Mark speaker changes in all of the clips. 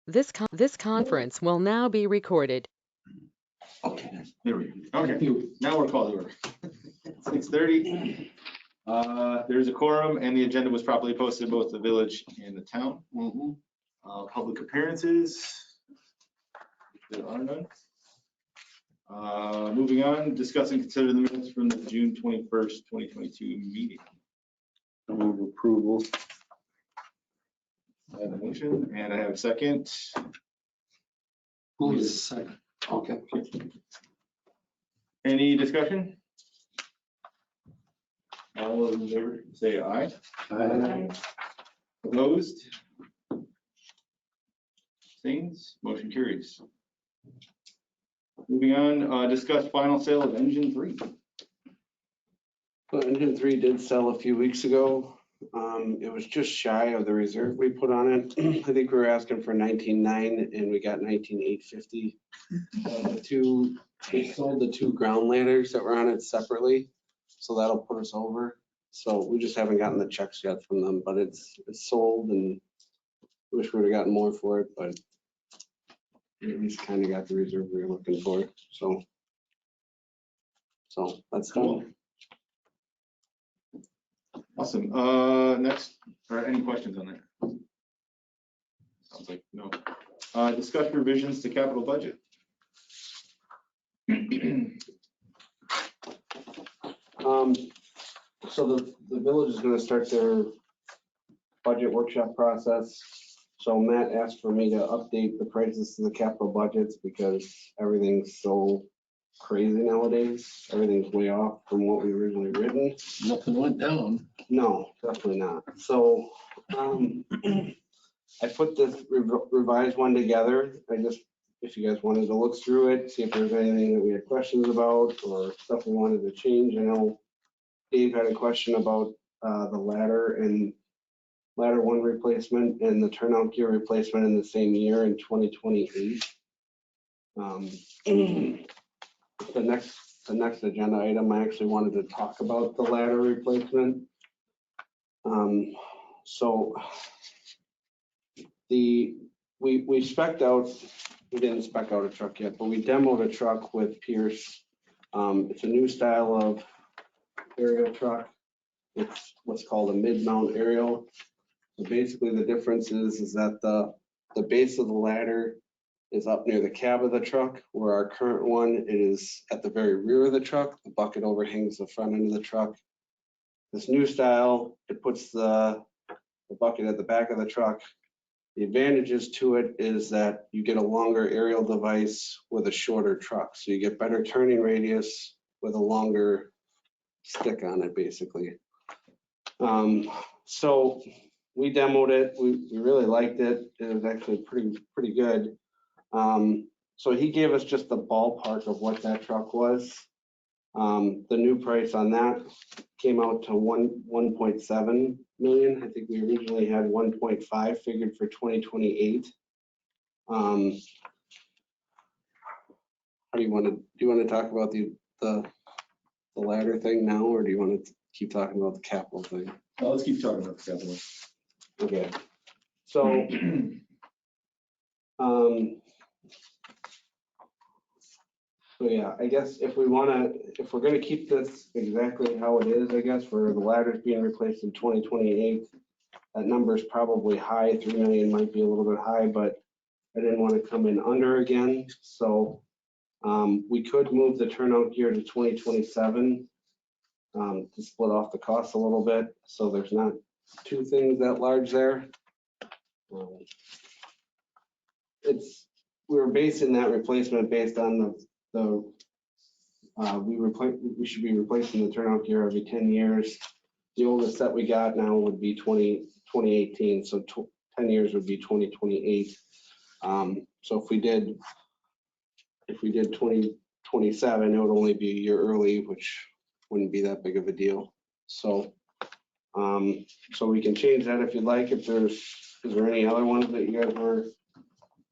Speaker 1: This conference will now be recorded.
Speaker 2: Okay, there we go. Okay, now we're called to order. 6:30. There's a quorum and the agenda was properly posted, both the village and the town. Public appearances. There are none. Moving on, discuss and consider the minutes from the June 21st, 2022 meeting.
Speaker 3: I move approval.
Speaker 2: I have a motion and I have a second.
Speaker 3: Who is second?
Speaker 2: Okay. Any discussion? All those in favor say aye.
Speaker 3: Aye.
Speaker 2: Opposed? Abstains? Motion carries. Moving on, discuss final sale of engine 3.
Speaker 3: So engine 3 did sell a few weeks ago. It was just shy of the reserve we put on it. I think we were asking for 19,900 and we got 19,850. We sold the 2 ground ladders that were on it separately, so that'll put us over. So we just haven't gotten the checks yet from them, but it's sold, and wish we would have gotten more for it, but at least kind of got the reserve we were looking for. So that's done.
Speaker 2: Awesome. Next, or any questions on that? Sounds like no. Discuss revisions to capital budget.
Speaker 3: So the village is going to start their budget workshop process. So Matt asked for me to update the prices to the capital budgets because everything's so crazy nowadays. Everything's way off from what we originally written.
Speaker 4: Nothing went down.
Speaker 3: No, definitely not. So I put this revised one together. If you guys wanted to look through it, see if there's anything that we had questions about or stuff we wanted to change. I know Dave had a question about the ladder 1 replacement and the turnout gear replacement in the same year in 2028. The next agenda item, I actually wanted to talk about the ladder replacement. So we spec'd out, we didn't spec out a truck yet, but we demoed a truck with Pierce. It's a new style of aerial truck. It's what's called a mid-mount aerial. So basically the difference is that the base of the ladder is up near the cab of the truck, where our current one is at the very rear of the truck. The bucket overhangs the front end of the truck. This new style, it puts the bucket at the back of the truck. The advantages to it is that you get a longer aerial device with a shorter truck. So you get better turning radius with a longer stick on it, basically. So we demoed it. We really liked it. It was actually pretty good. So he gave us just the ballpark of what that truck was. The new price on that came out to 1.7 million. I think we originally had 1.5 figured for 2028. How do you want to talk about the ladder thing now, or do you want to keep talking about the capital thing?
Speaker 2: Let's keep talking about the capital.
Speaker 3: Okay. So so yeah, I guess if we're gonna keep this exactly how it is, I guess, where the ladder's being replaced in 2028, that number is probably high. 3 million might be a little bit high, but I didn't want to come in under again. So we could move the turnout gear to 2027 to split off the cost a little bit. So there's not 2 things that large there. We were basing that replacement based on we should be replacing the turnout gear every 10 years. The oldest that we got now would be 2018, so 10 years would be 2028. So if we did 2027, it would only be a year early, which wouldn't be that big of a deal. So so we can change that if you'd like. Is there any other ones that you guys were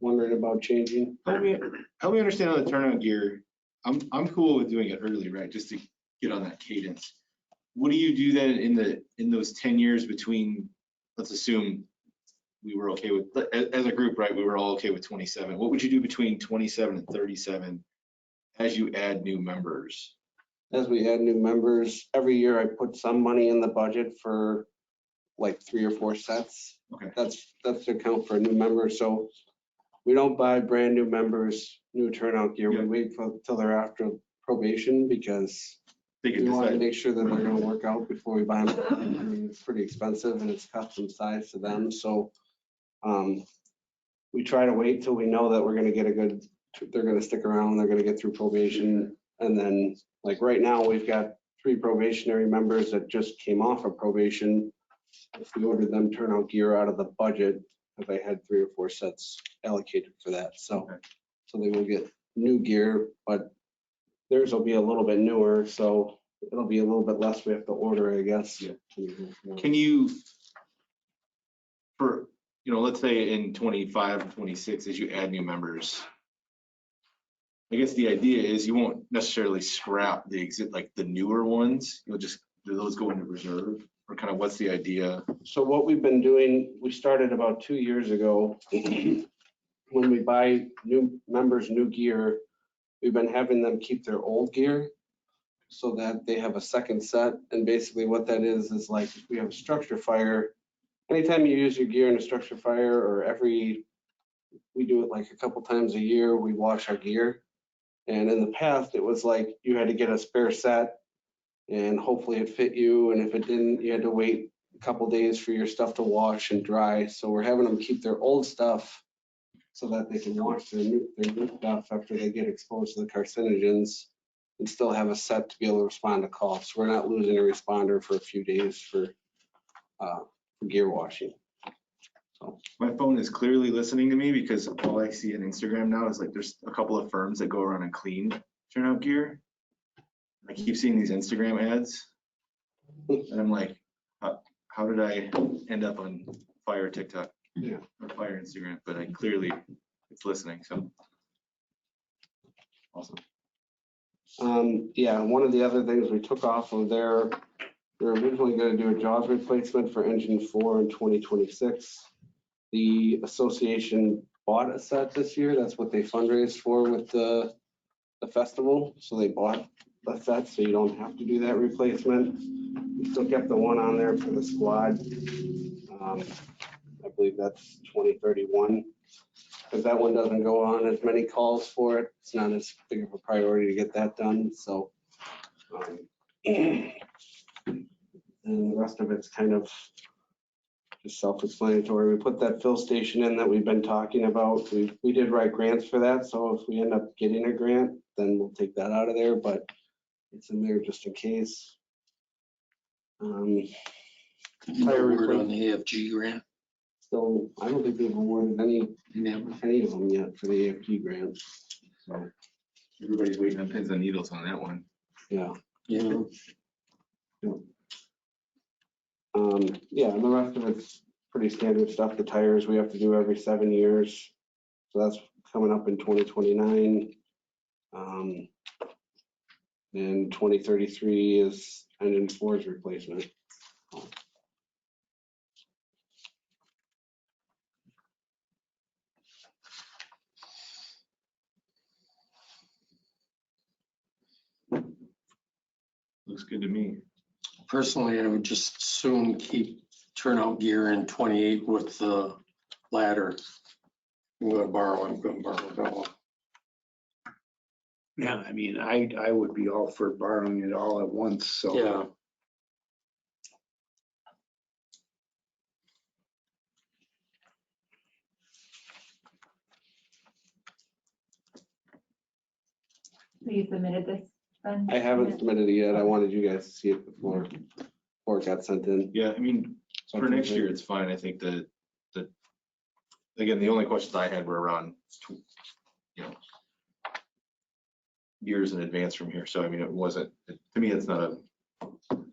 Speaker 3: wondering about changing?
Speaker 2: Help me understand on the turnout gear. I'm cool with doing it early, right? Just to get on that cadence. What do you do then in those 10 years between, let's assume we were okay with, as a group, right, we were all okay with 27. What would you do between 27 and 37 as you add new members?
Speaker 3: As we add new members, every year I put some money in the budget for like 3 or 4 sets.
Speaker 2: Okay.
Speaker 3: That's to account for a new member. So we don't buy brand new members, new turnout gear.
Speaker 2: Yeah.
Speaker 3: We wait till they're after probation because
Speaker 2: They
Speaker 3: we
Speaker 2: can
Speaker 3: want to
Speaker 2: decide.
Speaker 3: make sure that they're going to work out before we buy them. I mean, it's pretty expensive and it's custom size to them. So we try to wait till we know that we're going to get they're going to stick around, they're going to get through probation. And then like right now, we've got 3 probationary members that just came off of probation. If we ordered them turnout gear out of the budget, if I had 3 or 4 sets allocated for that. So they will get new gear, but theirs will be a little bit newer, so it'll be a little bit less we have to order, I guess.
Speaker 2: Yeah. Can you, for, let's say in 25 and 26, as you add new members, I guess the idea is you won't necessarily scrap like the newer ones. You'll just, do those go into reserve? Or kind of what's the idea?
Speaker 3: So what we've been doing, we started about 2 years ago. When we buy new members, new gear, we've been having them keep their old gear so that they have a second set. And basically what that is like if we have a structure fire, anytime you use your gear in a structure fire or we do it like a couple times a year, we wash our gear. And in the past, it was like you had to get a spare set and hopefully it fit you. And if it didn't, you had to wait a couple days for your stuff to wash and dry. So we're having them keep their old stuff so that they can wash their new stuff after they get exposed to the carcinogens and still have a set to be able to respond to calls. So we're not losing a responder for a few days for gear washing. So
Speaker 2: My phone is clearly listening to me because all I see on Instagram now is like there's a couple of firms that go around and clean turnout gear. I keep seeing these Instagram ads and I'm like, how did I end up on Fire TikTok?
Speaker 3: Yeah.
Speaker 2: Or Fire Instagram, but it's listening, so. Awesome.
Speaker 3: Yeah, one of the other things we took off of there, we were originally going to do a jaws replacement for engine 4 in 2026. The association bought a set this year. That's what they fundraised for with the festival. So they bought a set, so you don't have to do that replacement. We still kept the one on there for the squad. I believe that's 2031. Because that one doesn't go on as many calls for it. It's not as big of a priority to get that done, so. And the rest of it's kind of just self-explanatory. We put that fill station in that we've been talking about. We did write grants for that, so if we end up getting a grant, then we'll take that out of there, but it's in there just in case.
Speaker 4: No
Speaker 3: Tire
Speaker 4: word
Speaker 3: replace-
Speaker 4: on the AFG grant?
Speaker 3: So I don't think we've awarded any
Speaker 4: Never.
Speaker 3: of them yet for the AFG grant, so,
Speaker 2: Everybody's waiting on pins and needles on that one.
Speaker 3: yeah.
Speaker 4: Yeah.
Speaker 3: Yeah, and the rest of it's pretty standard stuff. The tires we have to do every 7 years. So that's coming up in 2029. And 2033 is engine 4's replacement.
Speaker 2: Looks good to me.
Speaker 4: Personally, I would just soon keep turnout gear in 28 with the ladder. I'm gonna borrow, go.
Speaker 5: Yeah, I mean, I would be all for borrowing it all at once, so.
Speaker 4: Yeah.
Speaker 6: So you submitted this then?
Speaker 3: I haven't submitted it yet. I wanted you guys to see it before it got sent in.
Speaker 2: Yeah, I mean, for next year, it's fine. I think again, the only questions I had were around, years in advance from here. So, I mean, to me, it's not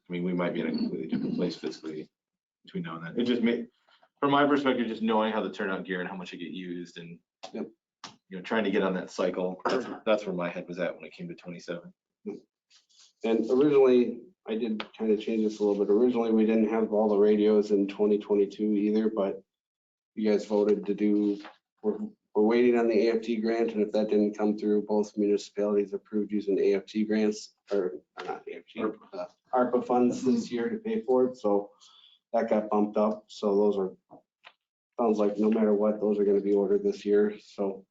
Speaker 2: we might be in a completely different place fiscally between now and then. It just from my perspective, just knowing how the turnout gear and how much it get used and,
Speaker 3: Yep.
Speaker 2: Trying to get on that cycle. That's where my head was at when it came to 27.
Speaker 3: And originally, I did kind of change this a little bit. Originally, we didn't have all the radios in 2022 either, but you guys voted to do, we're waiting on the AFT grant, and if that didn't come through, both municipalities approved using AFT grants, or not AFT, ARPA funds this year to pay for it, so that got bumped up, so those are, sounds like no matter what, those are gonna be ordered this year, so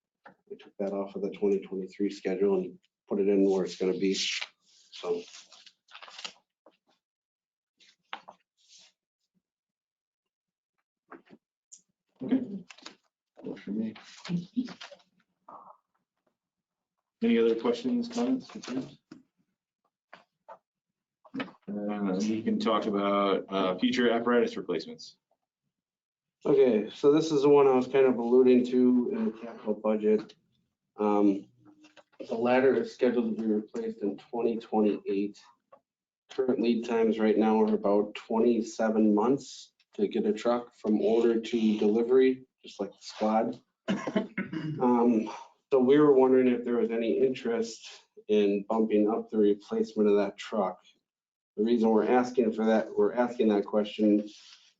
Speaker 3: we took that off of the 2023 schedule and put it in where it's gonna be, so.
Speaker 2: Works for me. Any other questions, comments, concerns? We can talk about future apparatus replacements.
Speaker 3: Okay, so this is the one I was kind of alluding to in the capital budget. The ladder is scheduled to be replaced in 2028. Current lead times right now are about 27 months to get a truck from order to delivery, just like the squad. So we were wondering if there was any interest in bumping up the replacement of that truck. The reason we're asking that question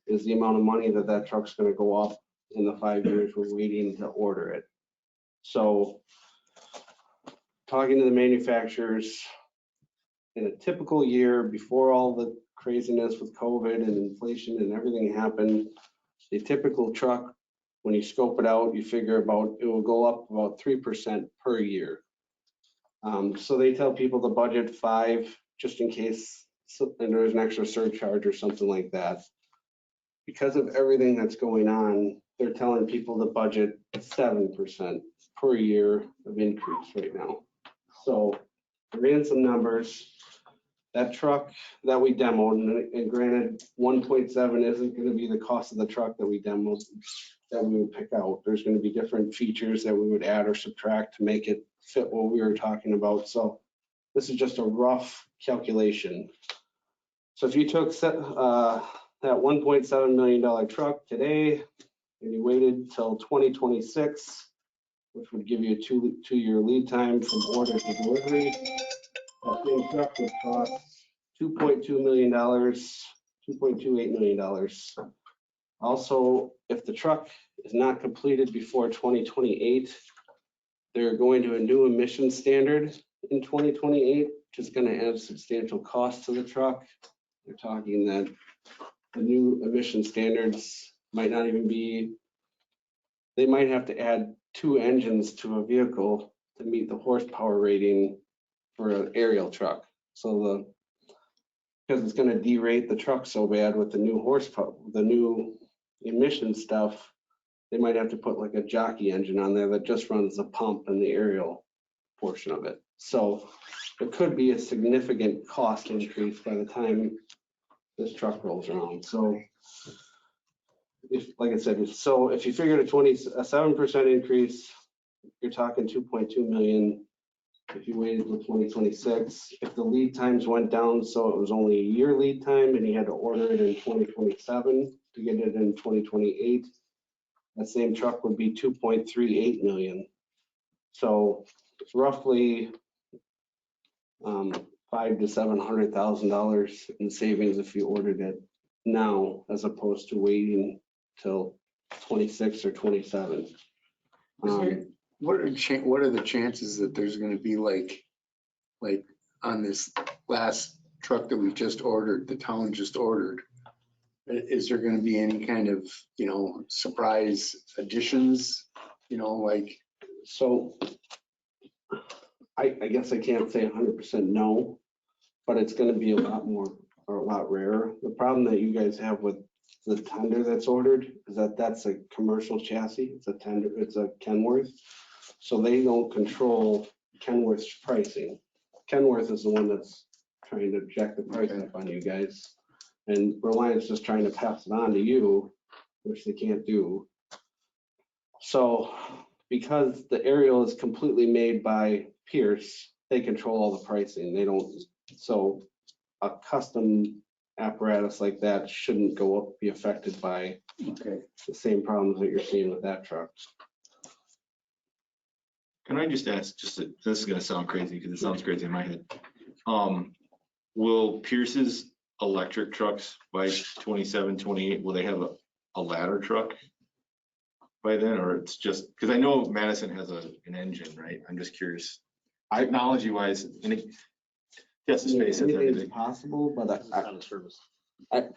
Speaker 3: is the amount of money that truck's gonna go up in the 5 years we're waiting to order it. So talking to the manufacturers, in a typical year before all the craziness with COVID and inflation and everything happened, the typical truck, when you scope it out, you figure it will go up about 3% per year. So they tell people to budget 5 just in case and there's an extra surcharge or something like that. Because of everything that's going on, they're telling people to budget 7% per year of increase right now. So I ran some numbers. That truck that we demoed, and granted, 1.7 isn't going to be the cost of the truck that we demoed, that we would pick out. There's going to be different features that we would add or subtract to make it fit what we were talking about. So this is just a rough calculation. So if you took that $1.7 million truck today and you waited till 2026, which would give you a two-year lead time from order to delivery, that same truck would cost $2.2 million, $2.28 million. Also, if the truck is not completed before 2028, they're going to a new emission standard in 2028, which is going to add substantial cost to the truck. They're talking that the new emission standards might not even be, they might have to add 2 engines to a vehicle to meet the horsepower rating for an aerial truck. So because it's going to derate the truck so bad with the new horsepower, the new emission stuff, they might have to put like a jockey engine on there that just runs the pump and the aerial portion of it. So it could be a significant cost increase by the time this truck rolls around. So like I said, if you figured a 7% increase, you're talking 2.2 million. If you waited till 2026, if the lead times went down, so it was only a year lead time and you had to order it in 2027 to get it in 2028, that same truck would be 2.38 million. So it's roughly $500,000 to $700,000 in savings if you ordered it now, as opposed to waiting till 26 or 27.
Speaker 5: What are the chances that there's gonna be like on this last truck that we just ordered, the town just ordered? Is there gonna be any kind of, surprise additions,
Speaker 3: So I guess I can't say 100% no, but it's going to be a lot more or a lot rarer. The problem that you guys have with the tender that's ordered is that that's a commercial chassis. It's a tender, it's a Kenworth. So they don't control Kenworth's pricing. Kenworth is the one that's trying to jack the price up on you guys. And Reliance is just trying to pass it on to you, which they can't do. So because the aerial is completely made by Pierce, they control all the pricing. They don't, so a custom apparatus like that shouldn't be affected by the same problems that you're seeing with that truck.
Speaker 2: Can I just ask, this is gonna sound crazy because it sounds crazy in my head. Will Pierce's electric trucks by 27, 28, will they have a ladder truck by then, or it's just, because I know Madison has an engine, right? I'm just curious,
Speaker 3: I-
Speaker 2: technology wise, yes, the space and
Speaker 3: Anything's
Speaker 2: everything.
Speaker 3: possible, but I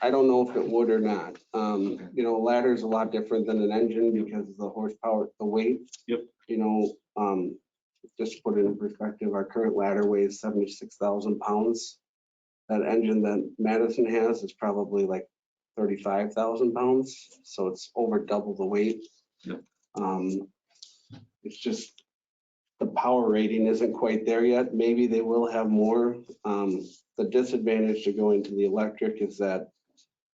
Speaker 3: don't know if it would or not. You know, ladder's a lot different than an engine because of the horsepower, the weight.
Speaker 2: Yep.
Speaker 3: You know, just to put it in perspective, our current ladder weighs 76,000 pounds. That engine that Madison has is probably like 35,000 pounds, so it's over double the weight.
Speaker 2: Yep.
Speaker 3: It's just, the power rating isn't quite there yet. Maybe they will have more. The disadvantage to going to the electric is that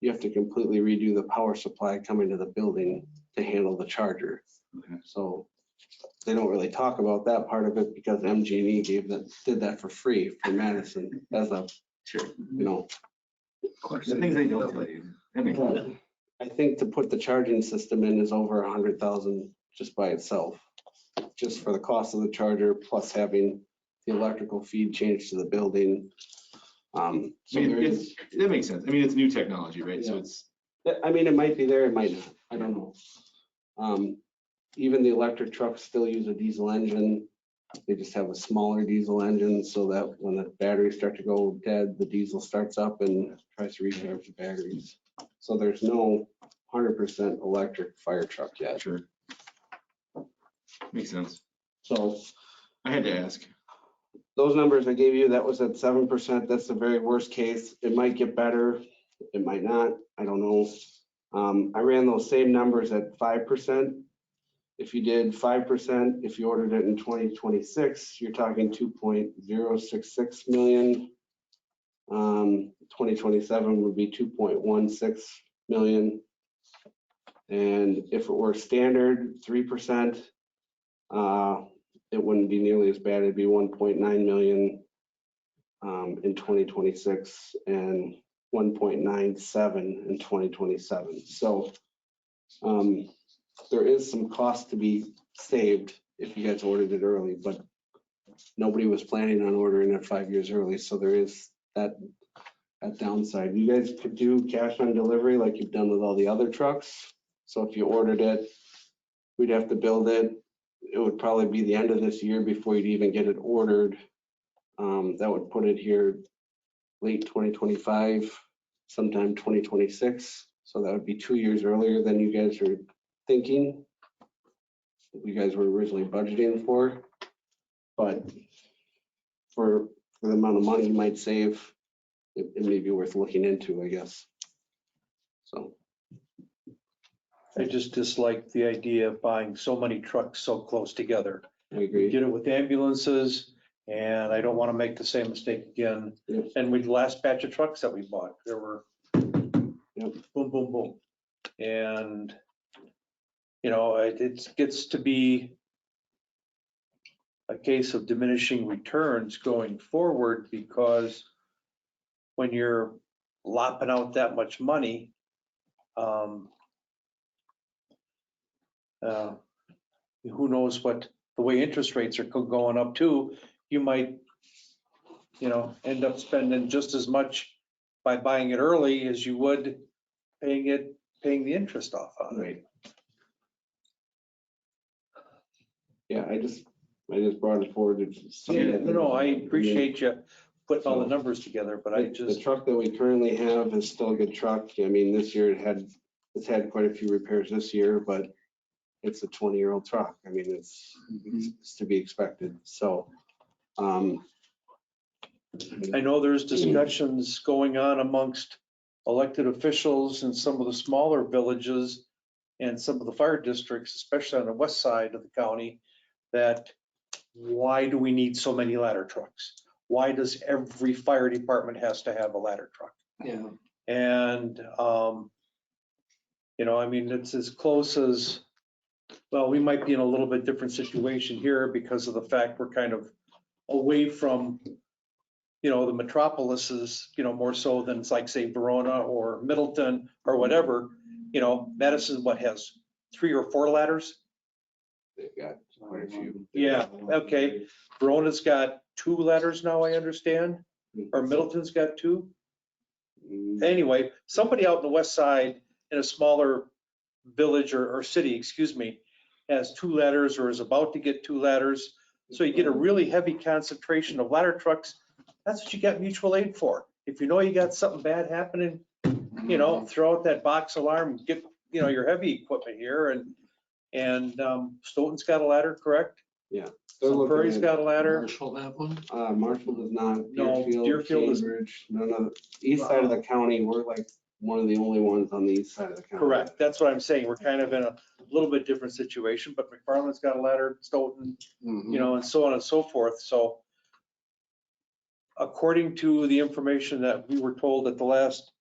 Speaker 3: you have to completely redo the power supply coming to the building to handle the charger.
Speaker 2: Okay.
Speaker 3: So they don't really talk about that part of it because MG&E did that for free for Madison as a,
Speaker 2: Sure.
Speaker 3: you know.
Speaker 2: The things they don't tell you. That makes sense.
Speaker 3: I think to put the charging system in is over 100,000 just by itself, just for the cost of the charger plus having the electrical feed changed to the building. So
Speaker 2: I mean,
Speaker 3: there is,
Speaker 2: that makes sense. I mean, it's new technology, right? So
Speaker 3: Yeah.
Speaker 2: it's,
Speaker 3: I mean, it might be there, it might not, I don't know. Even the electric trucks still use a diesel engine. They just have a smaller diesel engine so that when the batteries start to go dead, the diesel starts up and tries to recharge the batteries. So there's no 100% electric fire truck yet.
Speaker 2: sure. Makes sense.
Speaker 3: So
Speaker 2: I had to ask.
Speaker 3: those numbers I gave you, that was at 7%. That's the very worst case. It might get better. It might not. I don't know. I ran those same numbers at 5%. If you did 5%, if you ordered it in 2026, you're talking 2.066 million. 2027 would be 2.16 million. And if it were standard 3%, it wouldn't be nearly as bad. It'd be 1.9 million in 2026 and 1.97 in 2027. So there is some cost to be saved if you guys ordered it early, but nobody was planning on ordering it 5 years early. So there is that downside. You guys could do cash on delivery like you've done with all the other trucks. So if you ordered it, we'd have to build it. It would probably be the end of this year before you'd even get it ordered. That would put it here late 2025, sometime 2026. So that would be 2 years earlier than you guys are thinking. You guys were originally budgeting for. But for the amount of money you might save, it may be worth looking into, I guess. So.
Speaker 7: I just dislike the idea of buying so many trucks so close together.
Speaker 3: I
Speaker 7: We
Speaker 3: agree.
Speaker 7: did it with ambulances, and I don't want to make the same mistake again.
Speaker 3: Yep.
Speaker 7: And with the last batch of trucks that we bought, there were
Speaker 3: Yep.
Speaker 7: boom, boom, boom. And, you know, it gets to be a case of diminishing returns going forward because when you're lopping out that much money, who knows what, the way interest rates are going up too, you might, you know, end up spending just as much by buying it early as you would paying the interest off on it.
Speaker 3: Right. Yeah, I just brought it forward. It's something
Speaker 7: Yeah, no, I appreciate you putting all the
Speaker 3: So-
Speaker 7: numbers together, but I
Speaker 3: The
Speaker 7: just,
Speaker 3: truck that we currently have is still a good truck. I mean, this year it's had quite a few repairs this year, but it's a 20-year-old truck. I mean, it's to be expected. So,
Speaker 7: I know there's discussions going on amongst elected officials in some of the smaller villages and some of the fire districts, especially on the west side of the county, that why do we need so many ladder trucks? Why does every fire department has to have a ladder truck?
Speaker 4: Yeah.
Speaker 7: And, you know, I mean, it's as close as, well, we might be in a little bit different situation here because of the fact we're kind of away from, you know, the metropolises, you know, more so than it's like, say, Verona or Middleton or whatever. You know, Madison, what, has 3 or 4 ladders?
Speaker 3: they've got quite a few.
Speaker 7: Yeah, okay. Verona's got 2 ladders now, I understand, or Middleton's got 2. Anyway, somebody out in the west side in a smaller village or city, excuse me, has 2 ladders or is about to get 2 ladders. So you get a really heavy concentration of ladder trucks. That's what you got mutual aid for. If you know you got something bad happening, throw out that box alarm, get, your heavy equipment here and Stoughton's got a ladder, correct?
Speaker 3: They're
Speaker 7: Sun
Speaker 3: looking
Speaker 7: Prairie's
Speaker 3: at-
Speaker 7: got a ladder.
Speaker 4: Marshall have one?
Speaker 3: Marshall does not.
Speaker 7: No, Deerfield is-
Speaker 3: Cambridge, none of, east side of the county, we're like one of the only ones on the east side of the county.
Speaker 7: Correct. That's what I'm saying. We're kind of in a little bit different situation, but McFarland's got a ladder, Stoughton, and so on and so forth. So according to the information that we were told at the last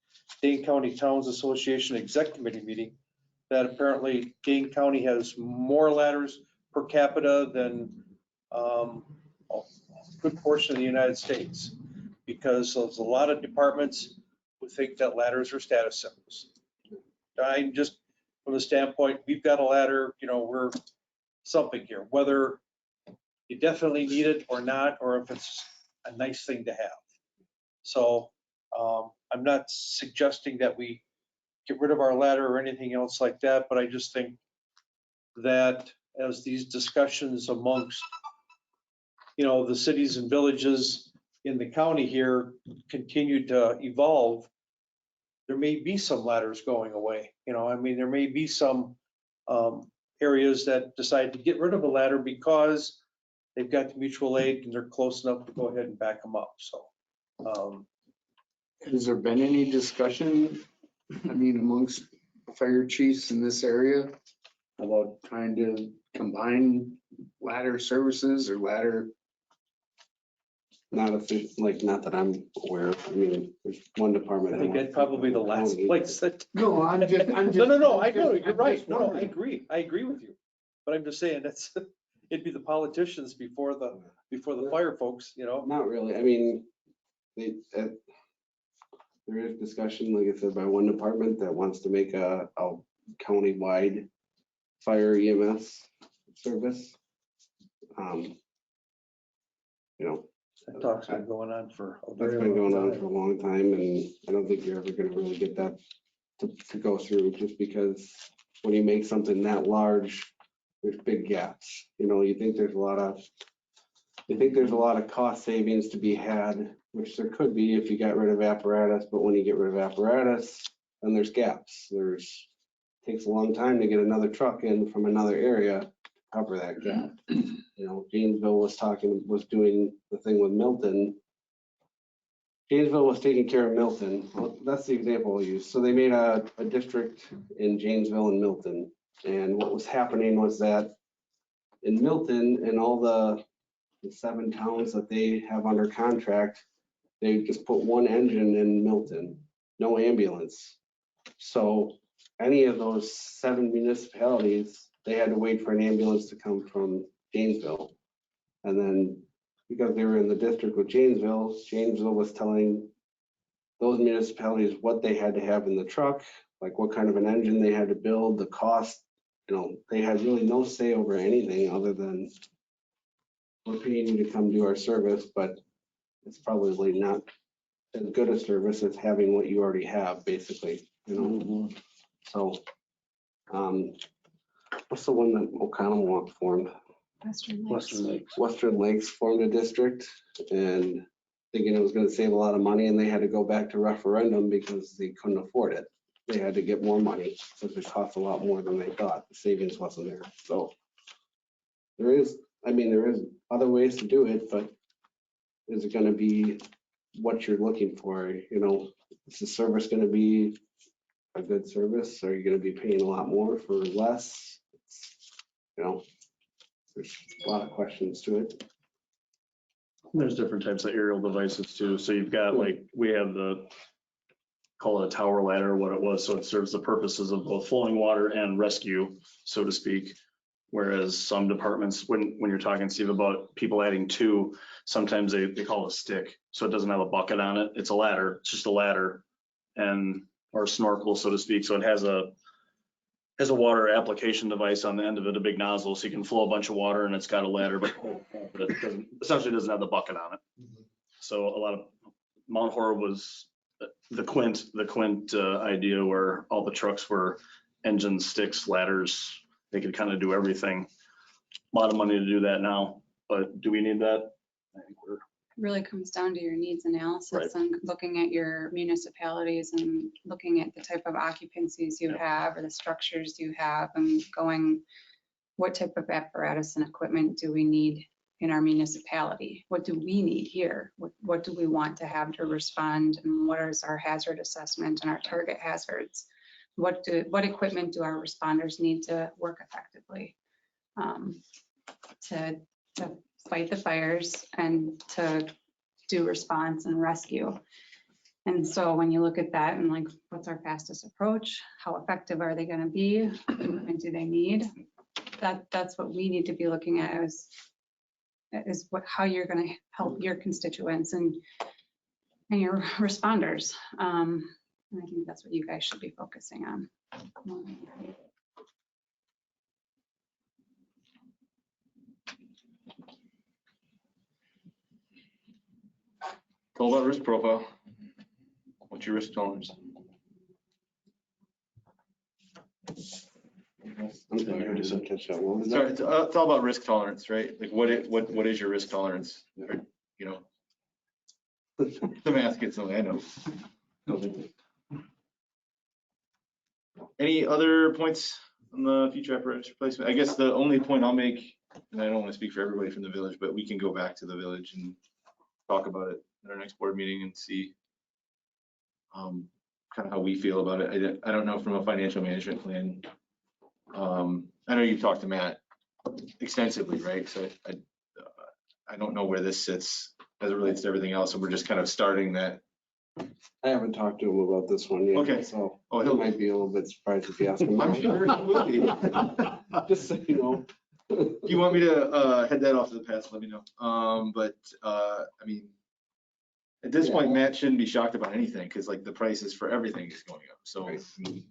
Speaker 7: Dane County Towns Association Exec Committee meeting, that apparently Dane County has more ladders per capita than a good portion of the United States, because there's a lot of departments who think that ladders are status symbols. I'm just, from the standpoint, we've got a ladder, we're something here, whether you definitely need it or not, or if it's a nice thing to have. So I'm not suggesting that we get rid of our ladder or anything else like that, but I just think that as these discussions amongst, the cities and villages in the county here continue to evolve, there may be some ladders going away. There may be some areas that decide to get rid of a ladder because they've got the mutual aid and they're close enough to go ahead and back them up. So
Speaker 5: Has there been any discussion, amongst fire chiefs in this area about trying to combine ladder services or ladder?
Speaker 3: Not not that I'm aware of. There's one department.
Speaker 7: I think that's probably the last place that.
Speaker 5: No, I'm just.
Speaker 7: No, I know, you're right. No, I agree. I agree with you. But I'm just saying it'd be the politicians before the fire folks,
Speaker 3: Not really. There is discussion, like I said, by one department that wants to make a county-wide fire EMS service.
Speaker 7: That talk's been going on for a
Speaker 3: That's
Speaker 7: very
Speaker 3: been going
Speaker 7: long
Speaker 3: on
Speaker 7: time.
Speaker 3: for a long time, and I don't think you're ever gonna really get that to go through, just because when you make something that large, there's big gaps. You think there's a lot of cost savings to be had, which there could be if you got rid of apparatus, but when you get rid of apparatus, then there's gaps. Takes a long time to get another truck in from another area to cover that gap. Janesville was doing the thing with Milton. Janesville was taking care of Milton. Well, that's the example I'll use. So they made a district in Janesville and Milton. And what was happening was that in Milton and all the 7 towns that they have under contract, they just put one engine in Milton, no ambulance. So any of those 7 municipalities, they had to wait for an ambulance to come from Janesville. And then because they were in the district with Janesville was telling those municipalities what they had to have in the truck, like what kind of an engine they had to build, the cost. They had really no say over anything other than we're paying you to come do our service, but it's probably not as good a service as having what you already have, basically. So, what's the one that O'Connell formed? Western Lakes formed a district, and thinking it was going to save a lot of money, and they had to go back to referendum because they couldn't afford it. They had to get more money, because it cost a lot more than they thought. The savings wasn't there. So there is other ways to do it, but is it going to be what you're looking for? Is the service going to be a good service? Are you going to be paying a lot more for less? There's a lot of questions to it.
Speaker 8: There's different types of aerial devices too. So you've got we have call it a tower ladder, what it was. So it serves the purposes of both flowing water and rescue, so to speak. Whereas some departments, when you're talking, Steve, about people adding 2, sometimes they call it a stick. So it doesn't have a bucket on it. It's a ladder. It's just a ladder or a snorkel, so to speak. So it has a water application device on the end of it, a big nozzle, so you can flow a bunch of water, and it's got a ladder, but it essentially doesn't have the bucket on it. So a lot of Mount Horeb was the Quint idea, where all the trucks were engine, sticks, ladders. they could kind of do everything. A lot of money to do that now, but do we need that? I think we're
Speaker 9: Really comes down to your needs analysis
Speaker 8: Right.
Speaker 9: and looking at your municipalities and looking at the type of occupancies you have or the structures you have and going, what type of apparatus and equipment do we need in our municipality? What do we need here? What do we want to have to respond? And what is our hazard assessment and our target hazards? What equipment do our responders need to work effectively? To fight the fires and to do response and rescue. And so when you look at that and like, what's our fastest approach? How effective are they going to be? What equipment do they need? That's what we need to be looking at is how you're going to help your constituents and your responders. And I think that's what you guys should be focusing on.
Speaker 2: It's all about risk profile. What's your risk tolerance?
Speaker 3: I'm sorry, I didn't catch that. What was
Speaker 2: Sorry,
Speaker 3: that?
Speaker 2: it's all about risk tolerance, right? Like what is your risk tolerance? Or, you know, the math gets in the way, I know. Any other points on the future apparatus replacement? I guess the only point I'll make, and I don't want to speak for everybody from the village, but we can go back to the village and talk about it at our next board meeting and see kind of how we feel about it. I don't know from a financial management plan. I know you've talked to Matt extensively, right? So I don't know where this sits as it relates to everything else. And we're just kind of starting that.
Speaker 3: I haven't talked to him about this one yet.
Speaker 2: Okay.
Speaker 3: So
Speaker 2: Oh,
Speaker 3: he might be a little bit surprised if you ask him.
Speaker 2: I'm sure he will be.
Speaker 3: Just so you know.
Speaker 2: Do you want me to head that off to the past? Let me know. I mean, at this point, Matt shouldn't be shocked about anything because like the prices for everything is going up. So
Speaker 3: Right.
Speaker 2: I mean,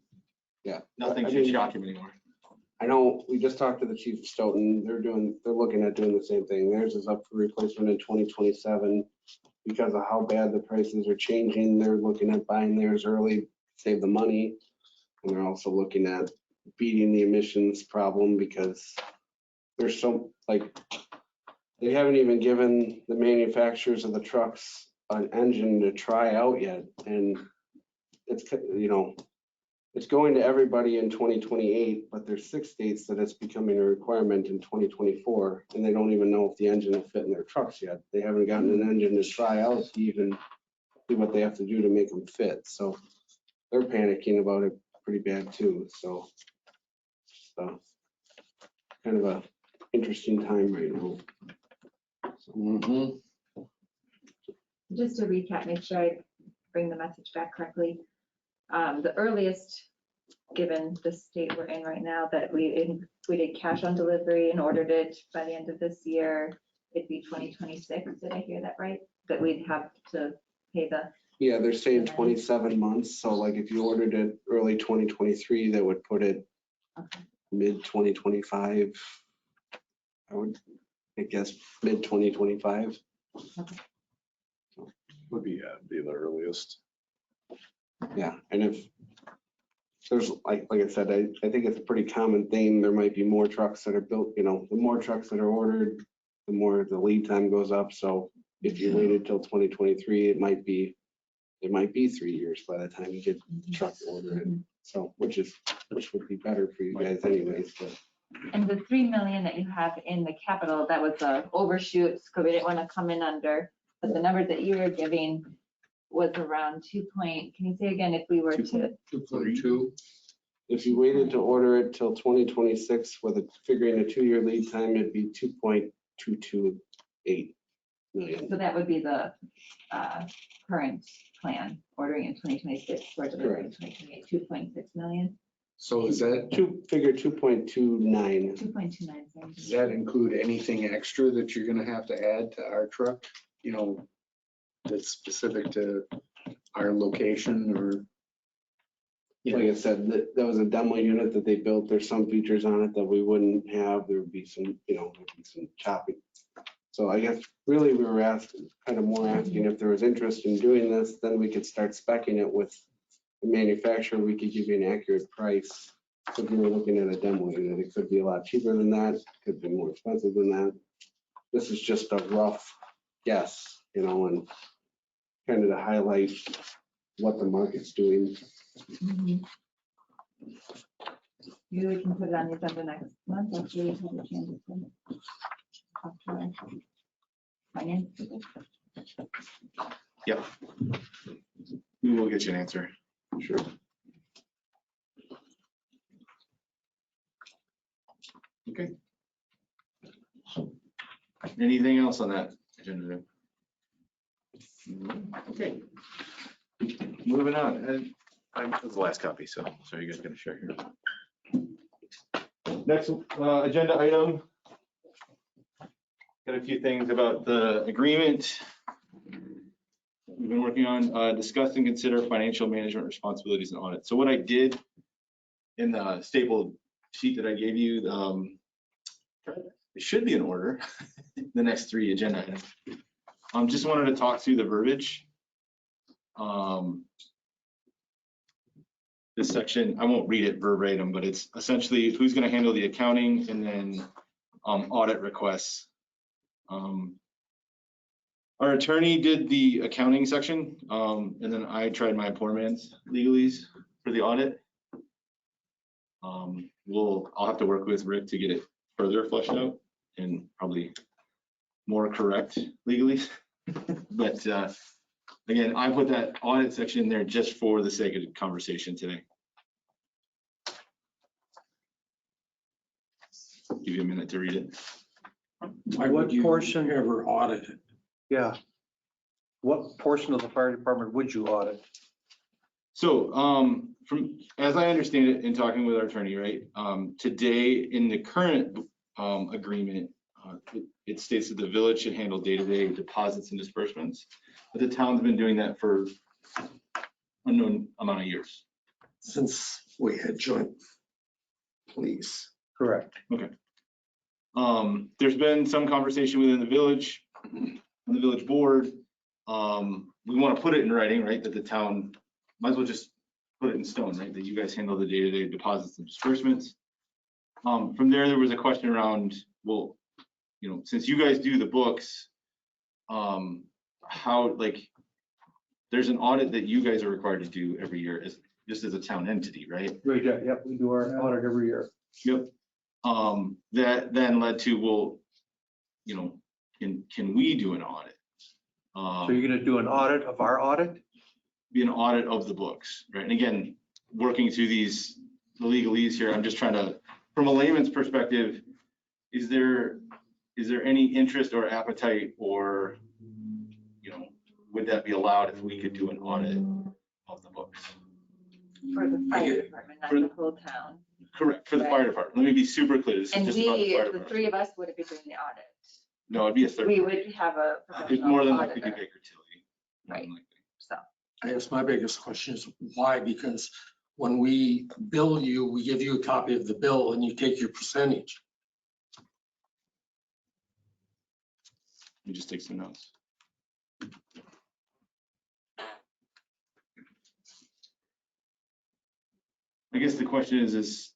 Speaker 3: Yeah.
Speaker 2: nothing
Speaker 3: I
Speaker 2: should
Speaker 3: mean,
Speaker 2: shock him anymore.
Speaker 3: I know we just talked to the chief of Stoughton. They're looking at doing the same thing. Theirs is up for replacement in 2027 because of how bad the prices are changing. They're looking at buying theirs early, save the money. And they're also looking at beating the emissions problem because there's so like, they haven't even given the manufacturers of the trucks an engine to try out yet. And it's, you know, it's going to everybody in 2028, but there's 6 states that it's becoming a requirement in 2024, and they don't even know if the engine will fit in their trucks yet. They haven't gotten an engine to try out to even see what they have to do to make them fit. So they're panicking about it pretty bad too. So kind of a interesting time right now.
Speaker 6: Just to recap, make sure I bring the message back correctly. The earliest, given the state we're in right now, that we did cash on delivery and ordered it by the end of this year, it'd be 2026. Did I hear that right? That we'd have to pay the,
Speaker 3: Yeah, they're saying 27 months. So like if you ordered it early 2023, that would put it
Speaker 6: okay.
Speaker 3: mid 2025. I guess mid 2025.
Speaker 8: would be the earliest.
Speaker 3: Yeah, and if there's like I said, I think it's a pretty common thing. There might be more trucks that are built, you know, the more trucks that are ordered, the more the lead time goes up. So if you waited till 2023, it might be 3 years by the time you get the truck ordered. So which would be better for you guys anyways. But
Speaker 6: And the 3 million that you have in the capital, that was a overshoot, because we didn't want to come in under, but the number that you were giving was around 2 point, can you say again, if we were to,
Speaker 5: 2.2.
Speaker 3: if you waited to order it till 2026 with figuring a 2-year lead time, it'd be 2.228 million.
Speaker 6: so that would be the current plan, ordering in 2026, for delivery in 2028, 2.6 million,
Speaker 5: So is that,
Speaker 3: Figure 2.29.
Speaker 6: 2.29.
Speaker 5: does that include anything extra that you're gonna have to add to our truck? You know, that's specific to our location or?
Speaker 3: Like I said, that was a demo unit that they built. There's some features on it that we wouldn't have. There would be some, you know, there'd be some chopping. So I guess really we were asking if there was interest in doing this, then we could start speccing it with the manufacturer. We could give you an accurate price So if you were looking at a demo unit, it could be a lot cheaper than that, could be more expensive than that. This is just a rough guess, and kind of to highlight what the market's doing.
Speaker 6: Maybe we can put it on the agenda next month after we have a chance to talk to our finance people.
Speaker 2: Yeah. We will get you an answer.
Speaker 3: Sure.
Speaker 2: Okay. Anything else on that agenda? Okay. Moving on. And that was the last copy, so you guys gonna share here. Next agenda item. Got a few things about the agreement we've been working on. Discuss and consider financial management responsibilities and audit. So what I did in the stapled sheet that I gave you, it should be in order, the next 3 agenda items. Just wanted to talk through the verbiage. This section, I won't read it verbatim, but it's essentially who's going to handle the accounting and then audit requests. Our attorney did the accounting section, and then I tried my poor man's legalese for the audit. I'll have to work with Rick to get it further fleshed out and probably more correct legalese. But again, I put that audit section in there just for the sake of conversation today. Give you a minute to read it.
Speaker 4: Why
Speaker 7: What
Speaker 4: would you
Speaker 7: portion-
Speaker 4: ever audit it?
Speaker 7: Yeah. What portion of the fire department would you audit?
Speaker 2: So from, as I understand it in talking with our attorney, right, today in the current agreement, it states that the village should handle day-to-day deposits and disbursements, but the town's been doing that for unknown amount of years.
Speaker 4: Since we had joint police.
Speaker 7: Correct.
Speaker 2: There's been some conversation within the village, on the village board. We want to put it in writing, right, that the town might as well just put it in stone, right, that you guys handle the day-to-day deposits and disbursements. From there was a question around, well, you know, since you guys do the books, how, like, there's an audit that you guys are required to do every year as just as a town entity, right?
Speaker 7: Right, yep, we do our audit every year.
Speaker 2: Yep. That then led to, well, you know, can we do an audit?
Speaker 7: So you're gonna do an audit of our audit?
Speaker 2: Be an audit of the books, right? And again, working through the legalese here, I'm just trying to, from a layman's perspective, is there any interest or appetite, or, you know, would that be allowed if we could do an audit of the books?
Speaker 6: For the fire department, not the whole town.
Speaker 2: Correct, for the fire department. Let me be super clear. This is
Speaker 6: And
Speaker 2: just about the
Speaker 6: we,
Speaker 2: fire
Speaker 6: the
Speaker 2: department.
Speaker 6: 3 of us would be doing the audit.
Speaker 2: No, it'd be a third.
Speaker 6: We would have a
Speaker 2: It's
Speaker 6: professional
Speaker 2: more than likely to be
Speaker 6: auditor.
Speaker 2: Baker Tilly. more than
Speaker 6: Right.
Speaker 2: likely.
Speaker 6: So,
Speaker 4: I guess my biggest question is why? Because when we bill you, we give you a copy of the bill and you take your percentage.
Speaker 2: Let me just take some notes. I guess the question is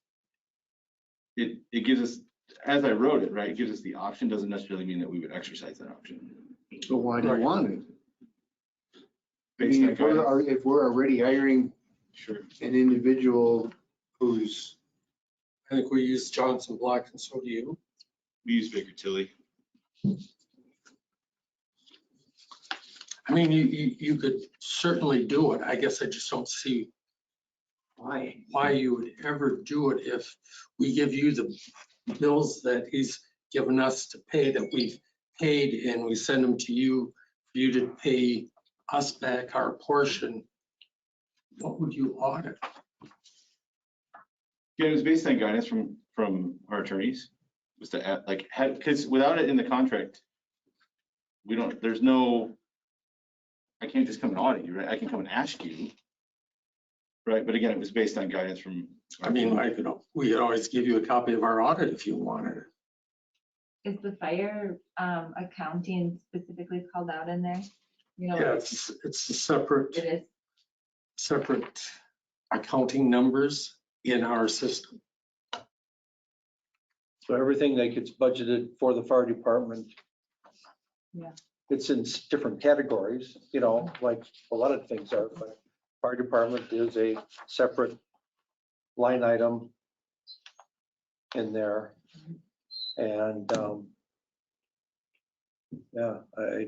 Speaker 2: it gives us, as I wrote it, right, it gives us the option, doesn't necessarily mean that we would exercise that option.
Speaker 5: So why do you want it? I
Speaker 2: Based
Speaker 5: mean,
Speaker 2: on guidance.
Speaker 5: if we're already hiring
Speaker 2: Sure.
Speaker 5: an individual who's,
Speaker 4: I think we use Johnson Block, and so do you.
Speaker 2: We use Baker Tilly.
Speaker 4: I mean, you could certainly do it. I guess I just don't see why you would ever do it if we give you the bills that he's given us to pay, that we've paid, and we send them to you, for you to pay us back our portion. What would you audit?
Speaker 2: Yeah, it was based on guidance from our attorneys, was to add, like, because without it in the contract, we don't, there's no, I can't just come and audit you, right? I can come and ask you. Right, but again, it was based on guidance from.
Speaker 4: I mean, we could always give you a copy of our audit if you wanted it.
Speaker 6: is the fire accounting specifically called out in there? You know,
Speaker 4: Yeah, it's a separate
Speaker 6: it is.
Speaker 4: accounting numbers. in our system.
Speaker 7: So everything that gets budgeted for the fire department.
Speaker 6: Yeah.
Speaker 7: It's in different categories, you know, like a lot of things are, but fire department is a separate line item in there. And, yeah,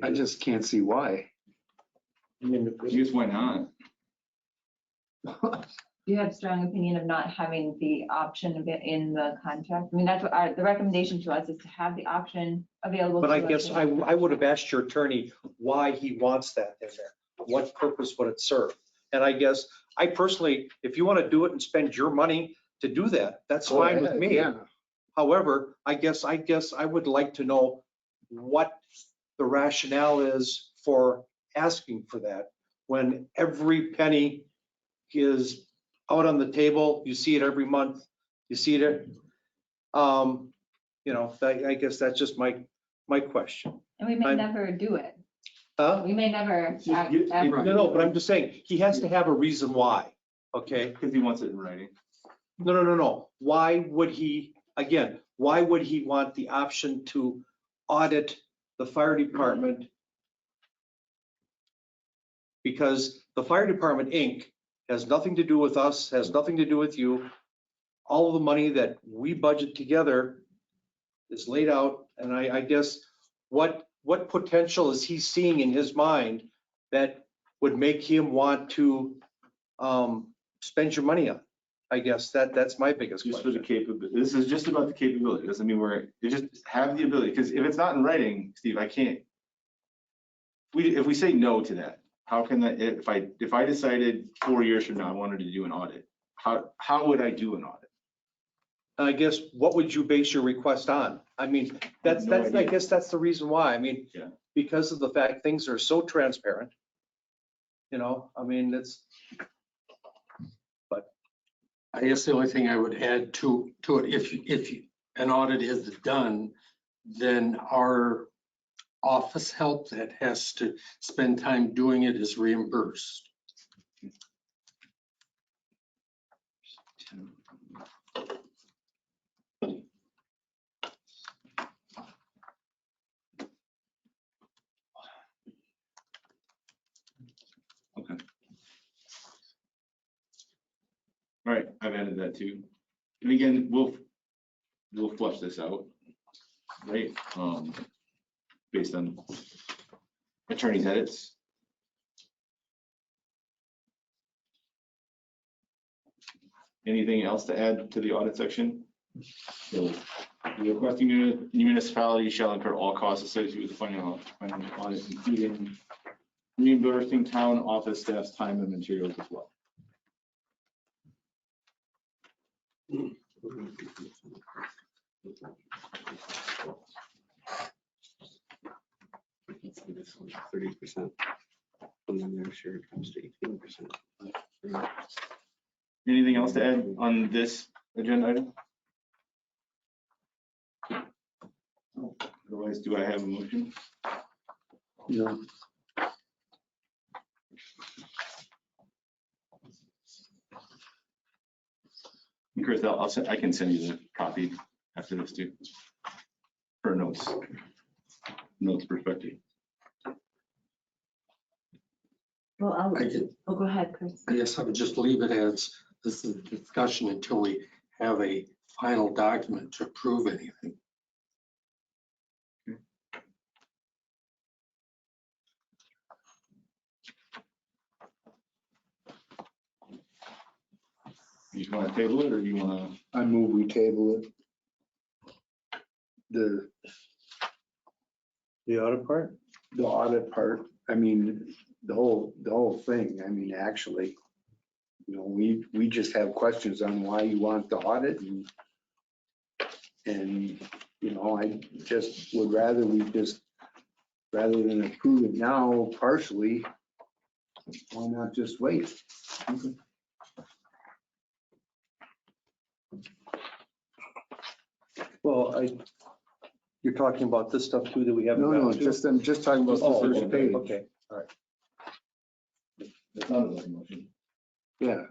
Speaker 5: I just can't see why.
Speaker 7: I mean,
Speaker 2: Just why not?
Speaker 6: Do you have a strong opinion of not having the option of it in the contract? I mean, that's what the recommendation to us is to have the option available.
Speaker 7: but I
Speaker 6: to us.
Speaker 7: guess I would have asked your attorney why he wants that in there. What purpose would it serve? And I guess I personally, if you want to do it and spend your money to do that, that's fine with me.
Speaker 5: Yeah.
Speaker 7: However, I guess I would like to know what the rationale is for asking for that when every penny is out on the table. You see it every month. You see it. You know, I guess that's just my question.
Speaker 6: And we may
Speaker 7: I'm-
Speaker 6: never do it.
Speaker 7: Huh?
Speaker 6: We may never.
Speaker 7: No, but I'm just saying, he has to have a reason why, okay?
Speaker 2: Because he wants it in writing.
Speaker 7: No. Why would he, again, why would he want the option to audit the fire department? Because the fire department, Inc. has nothing to do with us, has nothing to do with you. All of the money that we budget together is laid out, and I guess what potential is he seeing in his mind that would make him want to spend your money on? I guess that's my biggest
Speaker 2: Just for the
Speaker 7: question.
Speaker 2: capability. This is just about the capability. Doesn't mean you just have the ability. Because if it's not in writing, Steve, I can't. If we say no to that, how can that, if I decided 4 years from now I wanted to do an audit, how would I do an audit?
Speaker 7: And I guess, what would you base your request on? I mean, that's,
Speaker 2: No
Speaker 7: I
Speaker 2: idea.
Speaker 7: guess that's the reason why. I mean,
Speaker 2: Yeah.
Speaker 7: because of the fact things are so transparent. You know, I mean, it's,
Speaker 4: I guess the only thing I would add to it, if an audit is done, then our office help that has to spend time doing it is reimbursed.
Speaker 2: Okay. All right, I've added that too. And again, we'll flush this out, right? Based on attorney's edits. Anything else to add to the audit section? So, the requesting municipality shall incur all costs associated with the financial audit, including reimbursing town office staff's time and materials as well.
Speaker 3: Let's do this one, 30%. And then next year it comes to 18%.
Speaker 2: Anything else to add on this agenda item? Otherwise, do I have a motion?
Speaker 5: No.
Speaker 2: Chris, I can send you the copy after this too. For notes perspective.
Speaker 6: Well,
Speaker 4: I get-
Speaker 6: go ahead, Chris.
Speaker 4: I guess I would just leave it as this is a discussion until we have a final document to approve anything.
Speaker 2: You just want to table it or do you want to?
Speaker 5: I move we table it. The
Speaker 7: audit part?
Speaker 5: audit part, I mean, the whole thing, I mean, actually, you know, we just have questions on why you want the audit and, you know, I just would rather rather than approve it now partially, why not just wait?
Speaker 7: Well, you're talking about this stuff too that we haven't.
Speaker 5: No,
Speaker 7: gotten to?
Speaker 5: I'm just talking about
Speaker 7: Oh,
Speaker 5: the first page.
Speaker 7: okay, all right.
Speaker 2: That's not a motion.
Speaker 5: Yeah,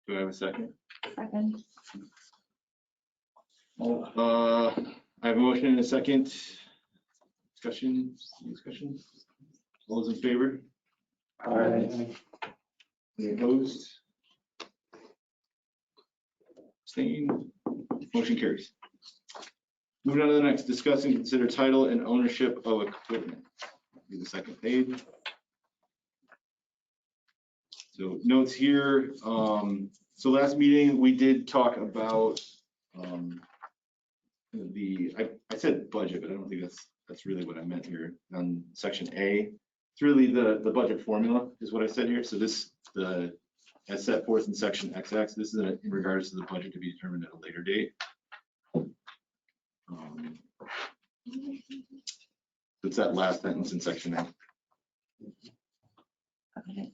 Speaker 2: Do I have a second?
Speaker 6: Second.
Speaker 2: I have a motion and a second. Discussion? All those in favor? Any opposed? Abstained? Motion carries. Moving on to the next, discuss and consider title and ownership of equipment. Do the second page. So notes here, so last meeting, we did talk about I said budget, but I don't think that's really what I meant here on section A. It's really the budget formula is what I said here. So this, as set forth in section XX, this is in regards to the budget to be determined at a later date. It's that last sentence in section A.
Speaker 6: Okay.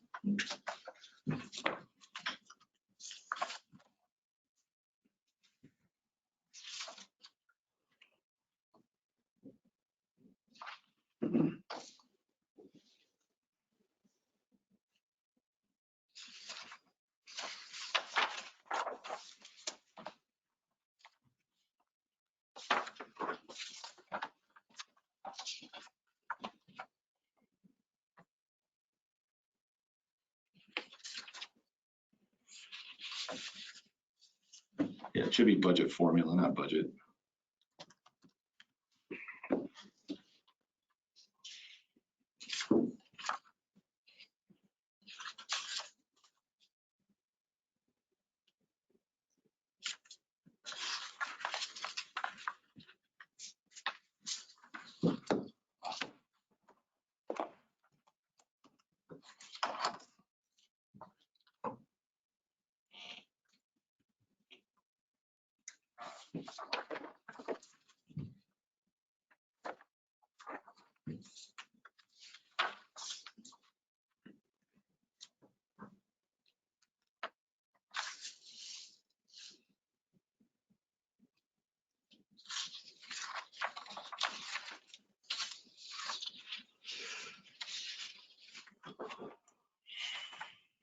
Speaker 2: Yeah, it should be budget formula, not budget.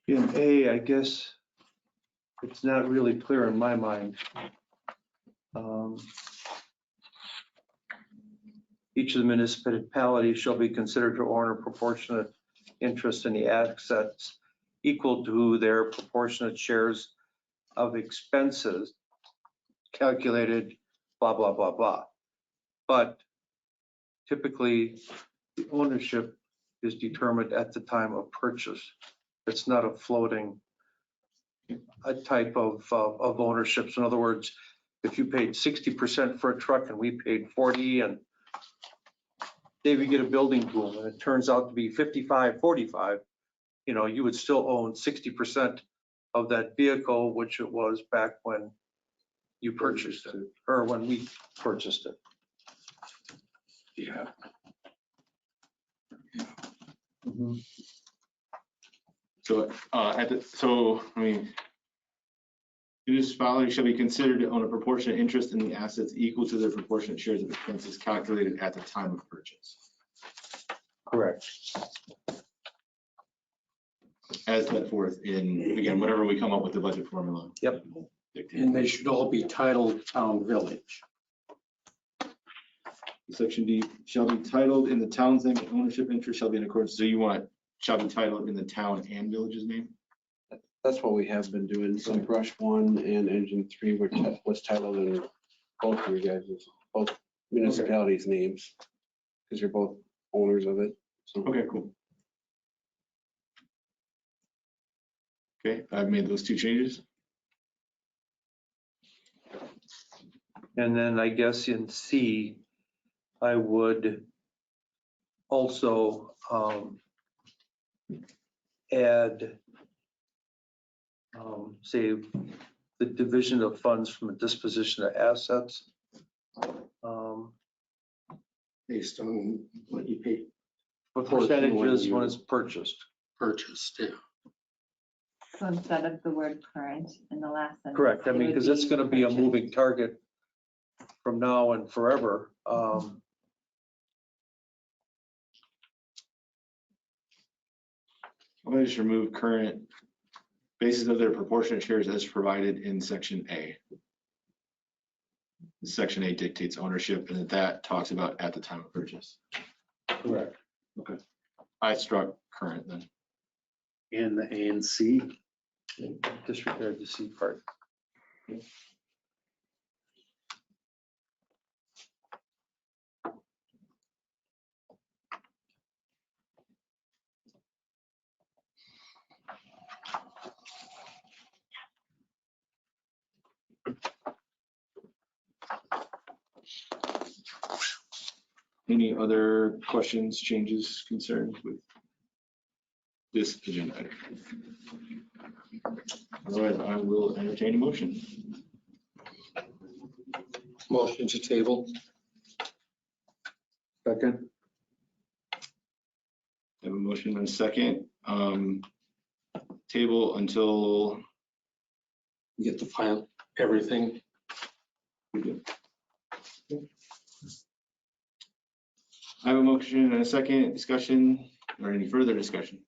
Speaker 7: In A, I guess it's not really clear in my mind. Each of the municipalities shall be considered to own a proportionate interest in the assets equal to their proportionate shares of expenses calculated, blah, blah, blah, blah. But typically, the ownership is determined at the time of purchase. It's not a floating type of ownership. So in other words, if you paid 60% for a truck and we paid 40 and David get a building boom and it turns out to be 55-45, you would still own 60% of that vehicle, which it was back when you purchased it, or when we purchased it.
Speaker 2: Yeah.
Speaker 7: Mhm.
Speaker 2: So, municipality shall be considered to own a proportionate interest in the assets equal to their proportionate shares of expenses calculated at the time of purchase.
Speaker 7: Correct.
Speaker 2: As set forth in, again, whatever we come up with the budget formula.
Speaker 7: Yep.
Speaker 4: And they should all be titled town village.
Speaker 2: Section D, shall be titled in the town's name, ownership interest shall be in accordance, so you want, shall be titled in the town and village's name?
Speaker 3: That's what we have been doing. So brush 1 and engine 3 was titled in both of you guys, both municipalities' names, because you're both owners of it. So
Speaker 2: Okay, cool. Okay, I've made those two changes.
Speaker 7: And then I guess in C, I would also add, say, the division of funds from a disposition of assets.
Speaker 5: Based on what you pay.
Speaker 7: What percentages when it's purchased?
Speaker 4: Purchased, yeah.
Speaker 6: So instead of the word current in the last sentence.
Speaker 7: Correct. I mean,
Speaker 6: it would
Speaker 7: because it's going to be a
Speaker 6: purchased.
Speaker 7: moving target from now and forever.
Speaker 2: I'm gonna just remove current basis of their proportionate shares as provided in section A. Section A dictates ownership, and that talks about at the time of purchase.
Speaker 7: Correct.
Speaker 2: I struck current then.
Speaker 5: And the A and C.
Speaker 7: Disregard the C part.
Speaker 2: Any other questions, changes, concerns with this agenda item? Otherwise, I will entertain a motion.
Speaker 5: Motion to table. Second.
Speaker 2: I have a motion and a second. Table until
Speaker 4: Get to file everything.
Speaker 2: I have a motion and a second. Discussion or any further discussion?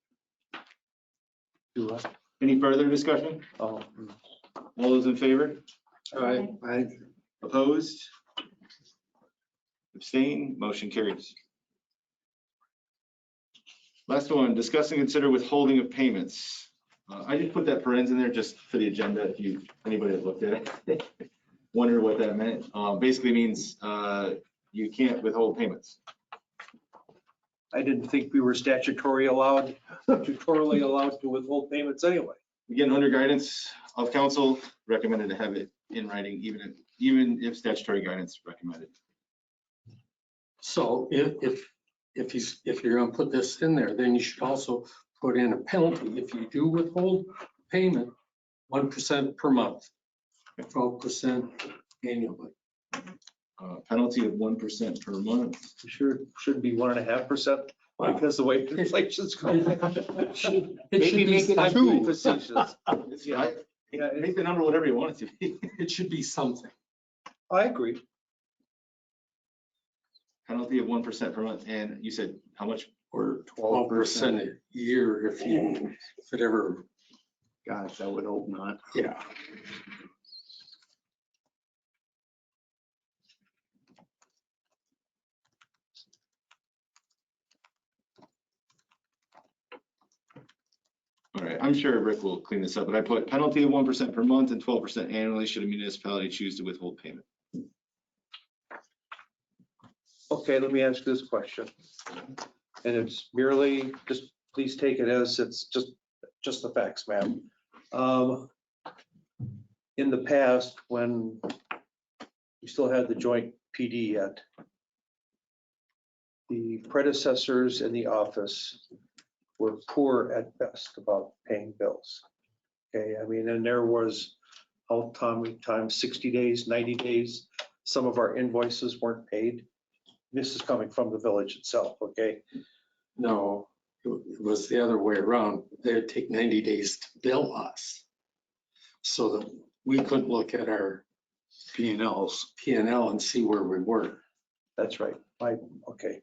Speaker 7: Do what?
Speaker 2: Any further discussion?
Speaker 7: Oh,
Speaker 2: All those in favor?
Speaker 5: Aye. Aye.
Speaker 2: Opposed? Abstain? Motion carries. Last one, discuss and consider withholding of payments. I just put that parens in there just for the agenda, if anybody that looked at it, wondered what that meant. Basically means you can't withhold payments.
Speaker 7: I didn't think we were statutorily allowed to withhold payments anyway.
Speaker 2: Again, under guidance of council, recommended to have it in writing, even if statutory guidance recommended.
Speaker 4: So if you're gonna put this in there, then you should also put in a penalty. If you do withhold payment, 1% per month, 12% annually.
Speaker 2: Penalty of 1% per month.
Speaker 7: Sure, should be 1.5% because the way inflation's going.
Speaker 4: It should
Speaker 7: Maybe
Speaker 4: be
Speaker 7: make it
Speaker 4: something.
Speaker 7: two facetious.
Speaker 2: Yeah,
Speaker 7: Yeah,
Speaker 2: make the number whatever you want it to be.
Speaker 4: It should be something.
Speaker 7: I agree.
Speaker 2: Penalty of 1% per month, and you said how much?
Speaker 4: Or 12% a year if it ever,
Speaker 5: Gosh, I would hope not.
Speaker 4: yeah.
Speaker 2: All right, I'm sure Rick will clean this up, but I put penalty of 1% per month and 12% annually should a municipality choose to withhold payment.
Speaker 7: Okay, let me ask this question. And it's merely, just please take it as it's just the facts, ma'am. In the past, when we still had the joint PD yet, the predecessors in the office were poor at best about paying bills. Okay, I mean, and there was how time 60 days, 90 days, some of our invoices weren't paid. This is coming from the village itself, okay?
Speaker 4: No, it was the other way around. They'd take 90 days to bill us. So that we couldn't look at our
Speaker 5: P&Ls.
Speaker 4: P&L and see where we were.
Speaker 7: That's right. Okay,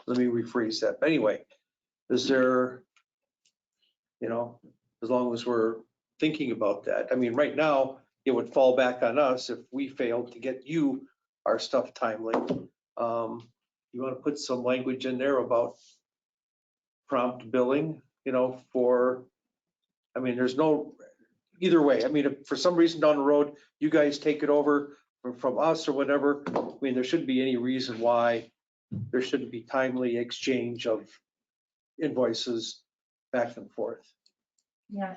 Speaker 7: let me rephrase that. But anyway, is there, as long as we're thinking about that, I mean, right now, it would fall back on us if we failed to get you our stuff timely. You want to put some language in there about prompt billing, I mean, there's no, either way, I mean, if for some reason down the road, you guys take it over from us or whatever, I mean, there shouldn't be any reason why there shouldn't be timely exchange of invoices back and forth.
Speaker 6: Yeah,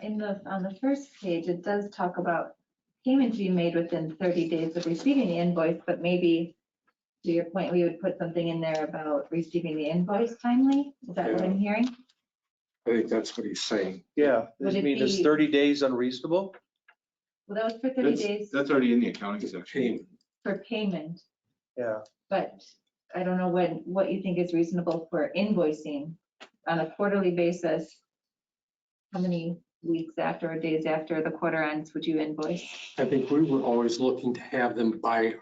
Speaker 6: on the first page, it does talk about payment to be made within 30 days of receiving the invoice, but maybe to your point, we would put something in there about receiving the invoice timely. Is that what I'm hearing?
Speaker 4: I think that's what he's saying.
Speaker 7: Yeah,
Speaker 6: Would
Speaker 7: I
Speaker 6: it
Speaker 7: mean, is
Speaker 6: be-
Speaker 7: 30 days unreasonable?
Speaker 6: Well, that was for 30 days
Speaker 2: That's already in the accounting section.
Speaker 4: Payment.
Speaker 6: for payment,
Speaker 7: Yeah,
Speaker 6: but I don't know what you think is reasonable for invoicing on a quarterly basis. How many weeks after or days after the quarter ends would you invoice?
Speaker 4: I think we were always looking to have them by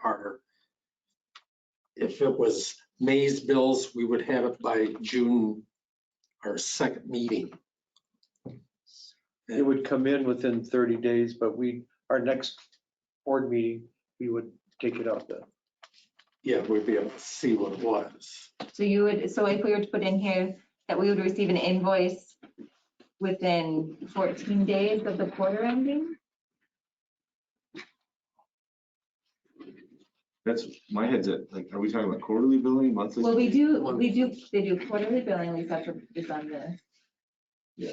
Speaker 4: if it was May's bills, we would have it by June, our second meeting.
Speaker 7: it would come in within 30 days, but our next board meeting, we would take it up then.
Speaker 4: Yeah, we'd be able to see what it was.
Speaker 6: So if we were to put in here that we would receive an invoice within 14 days of the quarter ending?
Speaker 2: That's, my head's at, like, are we talking about quarterly billing, monthly?
Speaker 6: Well, they do quarterly billing, at least that's what is on this.
Speaker 2: Yeah.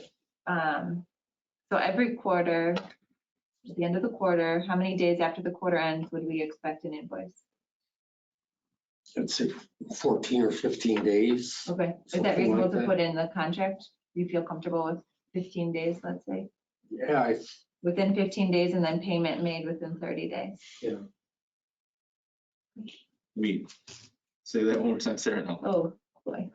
Speaker 6: So every quarter, at the end of the quarter, how many days after the quarter ends would we expect an invoice?
Speaker 4: I'd say 14 or 15 days.
Speaker 6: Okay, is that
Speaker 4: Something like
Speaker 6: reasonable to
Speaker 4: that.
Speaker 6: put in the contract? Do you feel comfortable with 15 days, let's say?
Speaker 4: Yeah,
Speaker 6: Within 15 days and then payment made within 30 days?
Speaker 2: Say that one more time, Sarah, no.
Speaker 6: Oh, boy.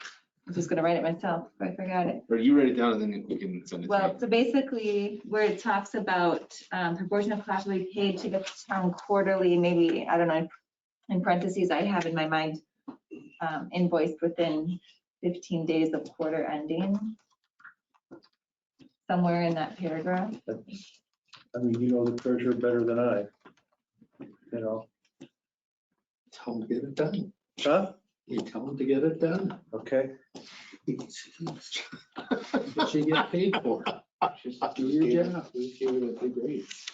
Speaker 6: I'm just gonna write it myself, but I forgot it.
Speaker 2: Or you write it down and then we can send it to
Speaker 6: Well,
Speaker 2: you.
Speaker 6: so basically, where it talks about proportion of cost will be paid to the town quarterly, maybe, I don't know, in parentheses, I have in my mind, invoiced within 15 days of quarter ending. Somewhere in that paragraph.
Speaker 7: I mean, you know the treasurer better than I. You know,
Speaker 4: tell them to get it done.
Speaker 7: huh?
Speaker 4: You tell them to get it done.
Speaker 7: Okay.
Speaker 4: What you get paid for. Just do your job.
Speaker 3: We gave it a big raise.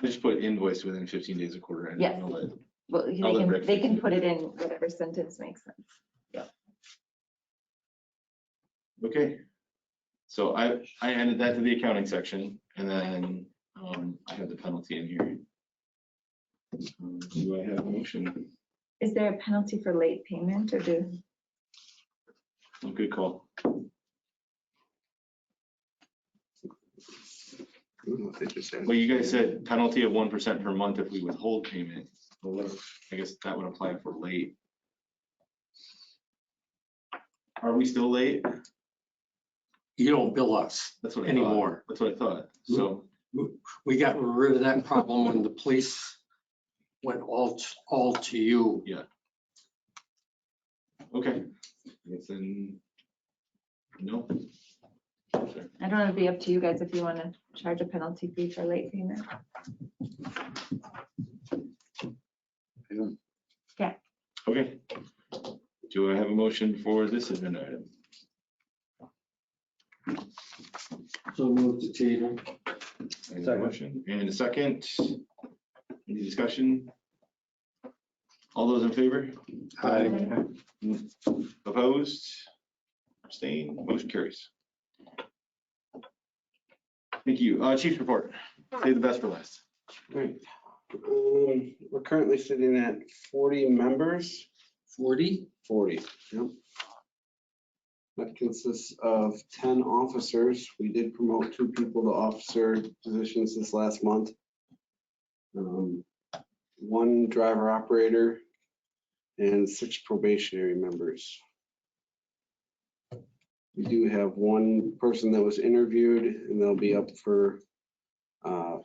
Speaker 2: Just put invoice within 15 days of quarter end.
Speaker 6: Yes. Well,
Speaker 2: I'll let Rick
Speaker 6: they
Speaker 2: fix
Speaker 6: can
Speaker 2: it.
Speaker 6: put it in whatever sentence makes sense.
Speaker 2: Okay. So I added that to the accounting section and then I have the penalty in here. Do I have a motion?
Speaker 6: Is there a penalty for late payment or
Speaker 2: Oh, good call.
Speaker 3: I don't know if they just said-
Speaker 2: Well, you guys said penalty of 1% per month if we withhold payment. Well, I guess that would apply for late. Are we still late?
Speaker 4: You don't bill us
Speaker 2: That's what I thought.
Speaker 4: anymore.
Speaker 2: That's what I thought. So,
Speaker 4: We got rid of that problem when the police went all to you.
Speaker 2: okay. I guess then, no. Sure.
Speaker 6: I don't know, it'd be up to you guys if you want to charge a penalty fee for late payment.
Speaker 2: Okay. Do I have a motion for this agenda item?
Speaker 4: So move the table.
Speaker 2: I have a motion and a second. Any discussion? All those in favor? Opposed? Abstained? Motion carries. Thank you. Chief's report. Save the best for last.
Speaker 3: Right. We're currently sitting at 40 members.
Speaker 4: 40?
Speaker 3: 40, yep. That consists of 10 officers. We did promote 2 people to officer positions this last month. 1 driver operator and 6 probationary members. We do have 1 person that was interviewed and they'll be up for a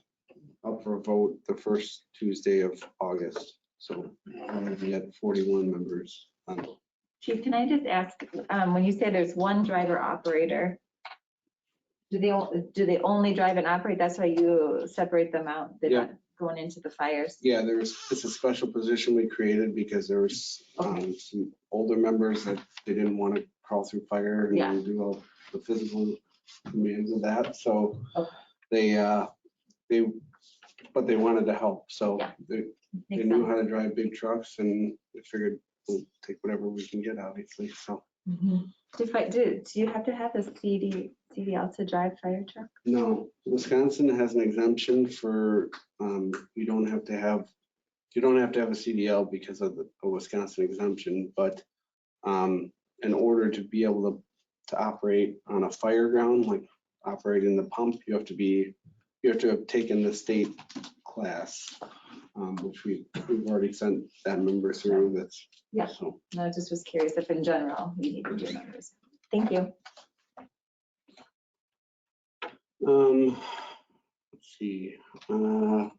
Speaker 3: vote the first Tuesday of August. So we'll be at 41 members.
Speaker 6: Chief, can I just ask, when you say there's 1 driver operator, do they only drive and operate? That's why you separate them out? They're not going into the fires?
Speaker 3: Yeah, it's a special position we created because there was some older members that they didn't want to crawl through fire and do all the physical demands of that. So but they wanted to help. So they knew how to drive big trucks and they figured we'll take whatever we can get, obviously. So.
Speaker 6: Do you have to have a CDL to drive fire truck?
Speaker 3: No, Wisconsin has an exemption for, you don't have to have a CDL because of the Wisconsin exemption, but in order to be able to operate on a fire ground, like operating the pump, you have to have taken the state class, which we've already sent that member through. That's so.
Speaker 6: No, I just was curious if in general you need to do numbers. Thank you.
Speaker 3: Let's see, an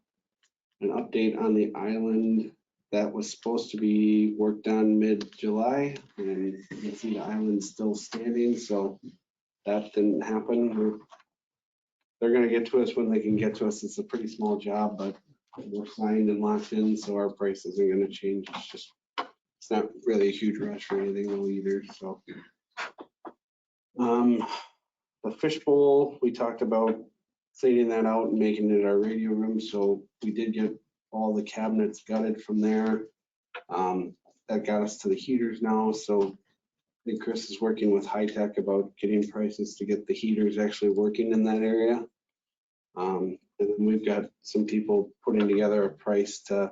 Speaker 3: update on the island that was supposed to be worked on mid-July, and you can see the island's still standing, so that didn't happen. They're gonna get to us when they can get to us. It's a pretty small job, but we're signed and locked in, so our price isn't gonna change. It's not really a huge rush or anything though either, so. The fishbowl, we talked about cleaning that out and making it our radio room, so we did get all the cabinets gutted from there. That got us to the heaters now, so I think Chris is working with High Tech about getting prices to get the heaters actually working in that area. And then we've got some people putting together a price to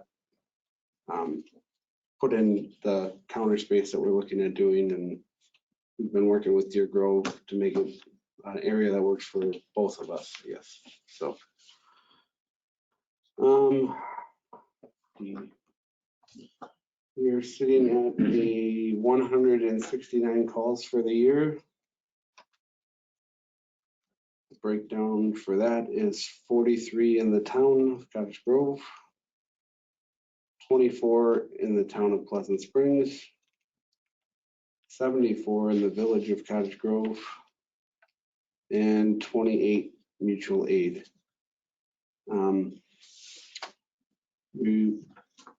Speaker 3: put in the counter space that we're looking at doing, and we've been working with Deer Grove to make it an area that works for both of us, I guess. So. We are sitting at a 169 calls for the year. The breakdown for that is 43 in the town of Cottage Grove, 24 in the town of Pleasant Springs, 74 in the village of Cottage Grove, and 28 mutual aid.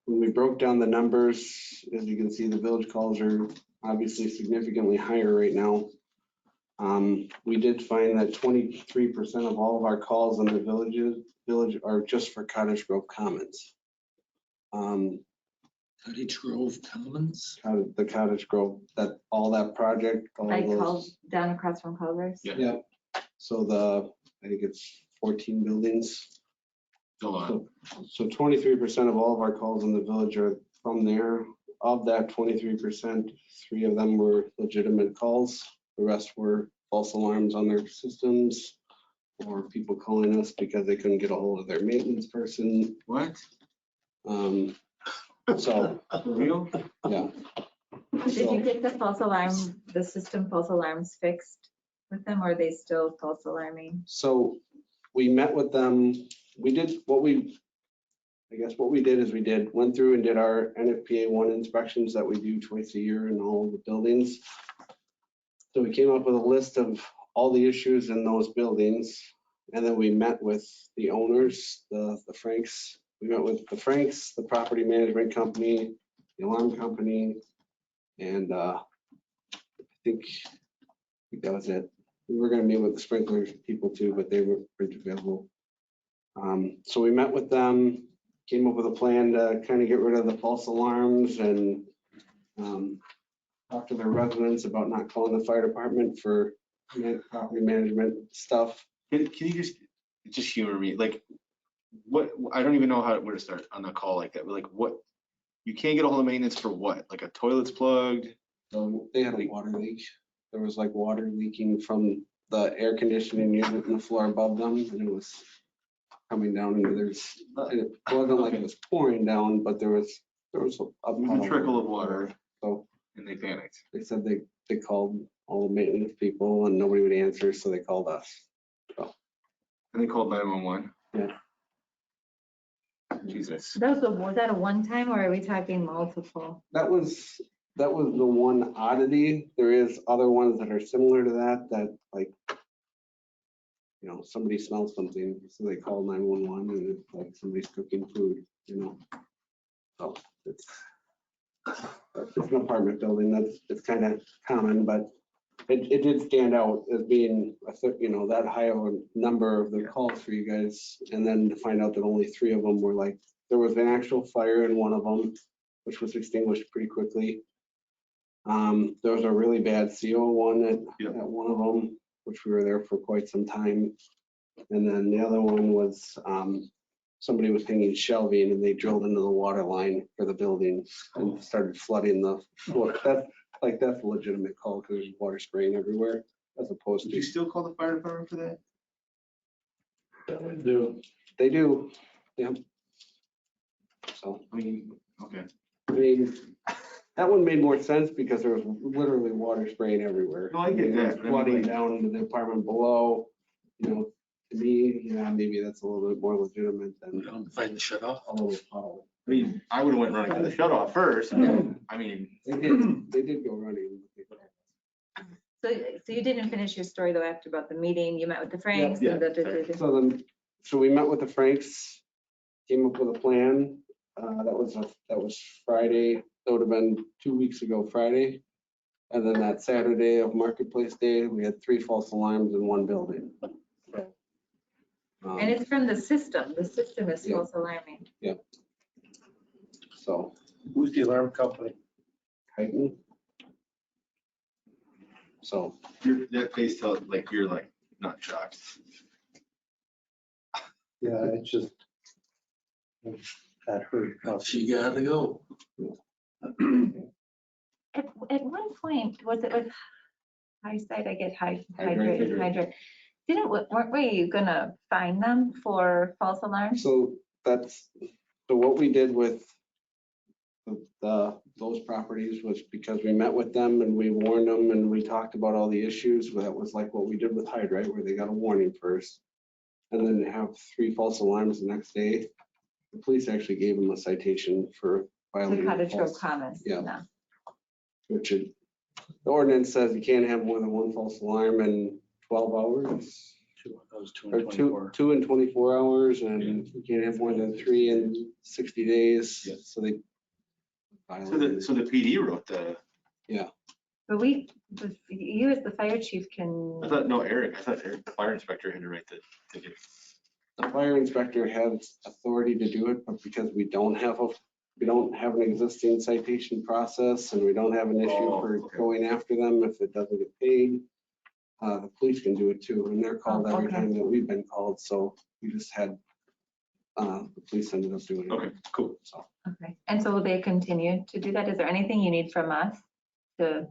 Speaker 3: When we broke down the numbers, as you can see, the village calls are obviously significantly higher right now. We did find that 23% of all of our calls in the village are just for Cottage Grove Commons.
Speaker 4: Cottage Grove Commons?
Speaker 3: The Cottage Grove, all that project.
Speaker 6: I called down across from Culver's.
Speaker 2: Yeah.
Speaker 3: Yep. So I think it's 14 buildings. So 23% of all of our calls in the village are from there. Of that 23%, 3 of them were legitimate calls. The rest were false alarms on their systems or people calling us because they couldn't get a hold of their maintenance person.
Speaker 2: What?
Speaker 3: So,
Speaker 2: For real?
Speaker 3: yeah.
Speaker 6: Did you get the system false alarms fixed with them, or are they still false alarming?
Speaker 3: So we met with them. We did what we did is went through and did our NFPA 1 inspections that we do twice a year in all of the buildings. So we came up with a list of all the issues in those buildings. And then we met with the owners, the Franks. We met with the Franks, the property management company, the alarm company, and I think that was it. We were going to meet with the sprinkler people too, but they weren't available. So we met with them, came up with a plan to kind of get rid of the false alarms and talk to their residents about not calling the fire department for property management stuff.
Speaker 2: Can you just humor me? Like, what, I don't even know where to start on a call like that. Like, what, you can't get a hold of maintenance for what? Like a toilet's plugged?
Speaker 3: So they had a water leak. There was like water leaking from the air conditioning unit in the floor above them, and it was coming down into it wasn't like it was pouring down, but there was
Speaker 2: a trickle of water.
Speaker 3: So
Speaker 2: and they panicked.
Speaker 3: they said they called all the maintenance people and nobody would answer, so they called us. So.
Speaker 2: And they called 911.
Speaker 3: Yeah.
Speaker 2: Jesus.
Speaker 6: Was that a one time, or are we talking multiple?
Speaker 3: That was the one oddity. There is other ones that are similar to that like, you know, somebody smells something, so they call 911 and it's like somebody's cooking food, you know. So it's an apartment building. It's kind of common, but it did stand out as being, that high of a number of the calls for you guys. And then to find out that only 3 of them were like, there was an actual fire in one of them, which was extinguished pretty quickly. There was a really bad CO one at one of them, which we were there for quite some time. And then the other one was somebody was hanging shelving and they drilled into the water line for the building and started flooding the floor. That's a legitimate call because there's water spraying everywhere, as opposed
Speaker 2: Did
Speaker 3: to.
Speaker 2: you still call the fire department for that?
Speaker 3: They do, yeah. So,
Speaker 2: I mean, okay.
Speaker 3: that one made more sense because there was literally water spraying everywhere.
Speaker 2: No, I get that.
Speaker 3: Flooding down into the apartment below, to me, maybe that's a little bit more legitimate than
Speaker 4: Find the shut off.
Speaker 3: a little puddle.
Speaker 2: I mean, I would have went running to the shut off first. I mean,
Speaker 3: They did go running.
Speaker 6: So you didn't finish your story though after about the meeting, you met with the Franks
Speaker 2: Yeah,
Speaker 6: and the.
Speaker 3: So we met with the Franks, came up with a plan. That was Friday. That would have been 2 weeks ago Friday. And then that Saturday of Marketplace Day, we had 3 false alarms in one building.
Speaker 6: And it's from the system is
Speaker 3: Yeah.
Speaker 6: false alarming.
Speaker 3: So,
Speaker 7: Who's the alarm company?
Speaker 3: Titan. So,
Speaker 2: that face tells, like, you're like, not shocked.
Speaker 7: Yeah, it's just. That hurt.
Speaker 4: She gotta go.
Speaker 6: At one point, was it with high side, I get
Speaker 3: Hydrant.
Speaker 6: hydrate. Weren't we gonna fine them for false alarms?
Speaker 3: so what we did with those properties was because we met with them and we warned them and we talked about all the issues. That was like what we did with Hydrant, where they got a warning first. And then they have 3 false alarms the next day. The police actually gave them a citation for
Speaker 6: The
Speaker 3: violating.
Speaker 6: Cottage Grove
Speaker 3: false-
Speaker 6: Commons.
Speaker 3: Yeah.
Speaker 6: No.
Speaker 3: Which the ordinance says you can't have more than 1 false alarm in 12 hours.
Speaker 8: That was 2
Speaker 3: Or
Speaker 8: and 24.
Speaker 3: 2 in 24 hours, and you can't have more than 3 in 60 days.
Speaker 2: Yeah.
Speaker 3: So they.
Speaker 2: So the PD wrote the,
Speaker 6: But you as the fire chief can.
Speaker 2: I thought Eric, the fire inspector had to write the ticket.
Speaker 3: The fire inspector has authority to do it, but because we don't have an existing citation process and we don't have an issue
Speaker 2: Oh,
Speaker 3: for
Speaker 2: okay.
Speaker 3: going after them if it doesn't get paid, the police can do it too, and they're called
Speaker 6: Oh,
Speaker 3: every
Speaker 6: okay.
Speaker 3: time that we've been called, so we just had, the police ended up doing it.
Speaker 2: Okay, cool.
Speaker 3: So,
Speaker 6: Okay. And so will they continue to do that? Is there anything you need from us to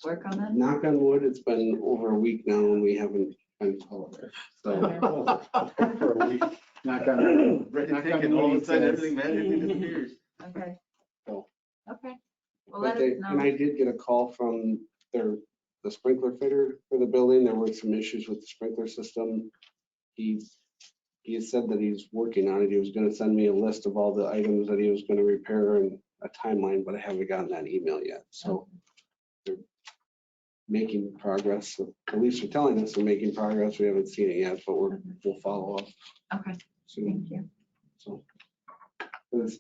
Speaker 6: work on that?
Speaker 3: knock on wood, it's been over a week now and we haven't been called. So,
Speaker 7: For a week.
Speaker 5: Knock on.
Speaker 2: Write the
Speaker 5: knock on
Speaker 2: ticket, all
Speaker 5: wood,
Speaker 2: of a sudden,
Speaker 5: it
Speaker 2: everything magically disappears.
Speaker 6: Okay.
Speaker 3: So.
Speaker 6: Okay. Well,
Speaker 3: But
Speaker 6: let us
Speaker 3: and
Speaker 6: know.
Speaker 3: I did get a call from the sprinkler fitter for the building. There were some issues with the sprinkler system. He said that he's working on it. He was gonna send me a list of all the items that he was gonna repair and a timeline, but I haven't gotten that email yet. So they're making progress. At least they're telling us they're making progress. We haven't seen it yet, but we'll follow up
Speaker 6: Okay,
Speaker 3: soon.
Speaker 6: thank you.
Speaker 3: So, the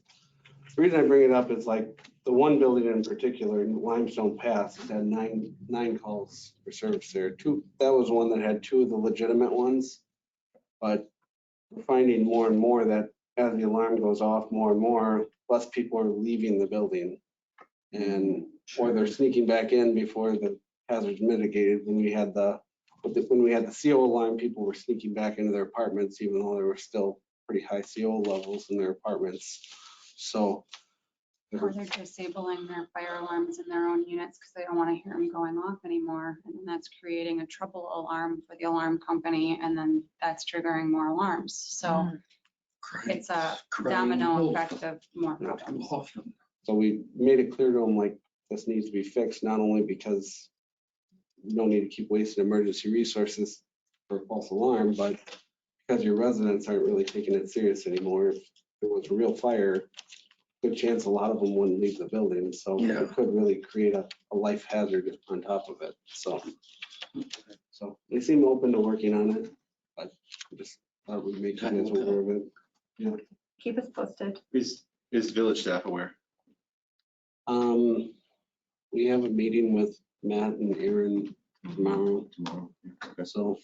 Speaker 3: reason I bring it up is like the one building in particular, in Limestone Pass, has had nine calls for service there. That was one that had 2 of the legitimate ones. But we're finding more and more that as the alarm goes off more and more, less people are leaving the building. And, or they're sneaking back in before the hazard's mitigated. When we had the CO alarm, people were sneaking back into their apartments, even though there were still pretty high CO levels in their apartments. So.
Speaker 9: Or they're disabling their fire alarms in their own units because they don't want to hear them going off anymore. And then that's creating a trouble alarm for the alarm company, and then that's triggering more alarms. So it's a domino effect of more problems.
Speaker 3: So we made it clear to them, like, this needs to be fixed, not only because you don't need to keep wasting emergency resources for a false alarm, but because your residents aren't really taking it serious anymore. If there was a real fire, good chance a lot of them wouldn't leave the building. So
Speaker 4: Yeah.
Speaker 3: it could really create a life hazard on top of it. So they seem open to working on it, but I just thought we'd make you guys aware of it.
Speaker 6: Keep us posted.
Speaker 2: Is village staff aware?
Speaker 3: We have a meeting with Matt and Aaron tomorrow.
Speaker 2: Okay.
Speaker 3: So,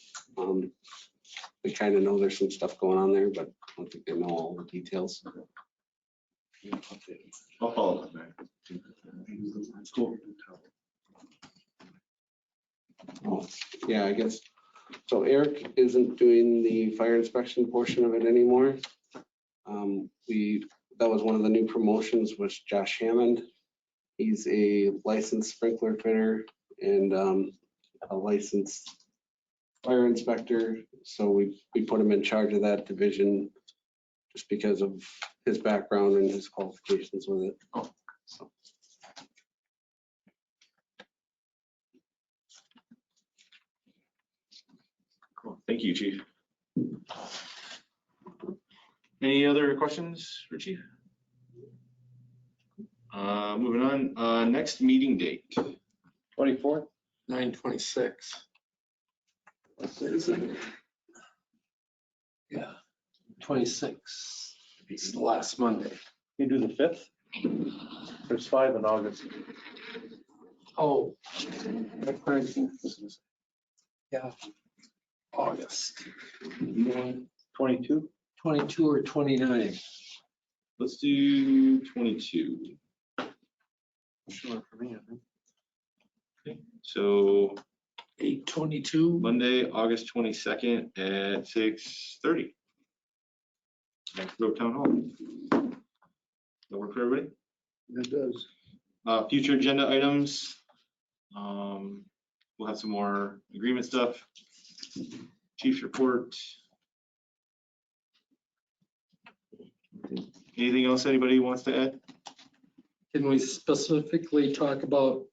Speaker 3: they kind of know there's some stuff going on there, but I don't think they know all the details.
Speaker 2: I'll follow up, man. Cool.
Speaker 3: Oh, yeah, I guess. So Eric isn't doing the fire inspection portion of it anymore. That was one of the new promotions, was Josh Hammond. He's a licensed sprinkler fitter and a licensed fire inspector. So we put him in charge of that division just because of his background and his qualifications with it.
Speaker 2: Oh.
Speaker 3: So.
Speaker 2: Cool. Thank you, Chief. Any other questions for Chief? Moving on, next meeting date.
Speaker 7: 24th?
Speaker 4: 9/26. Yeah, 26. It's the last Monday.
Speaker 7: You do the 5th? There's 5 in August.
Speaker 4: Oh. Yeah. August.
Speaker 7: 22?
Speaker 4: 22 or 29.
Speaker 2: Let's do 22.
Speaker 3: Sure, for me, I think.
Speaker 2: So
Speaker 4: 8/22.
Speaker 2: Monday, August 22nd at 6:30. Next Grove Town Hall. That work for everybody?
Speaker 5: It does.
Speaker 2: Future agenda items. We'll have some more agreement stuff. Chief's report. Anything else anybody wants to add?
Speaker 4: Can we specifically talk about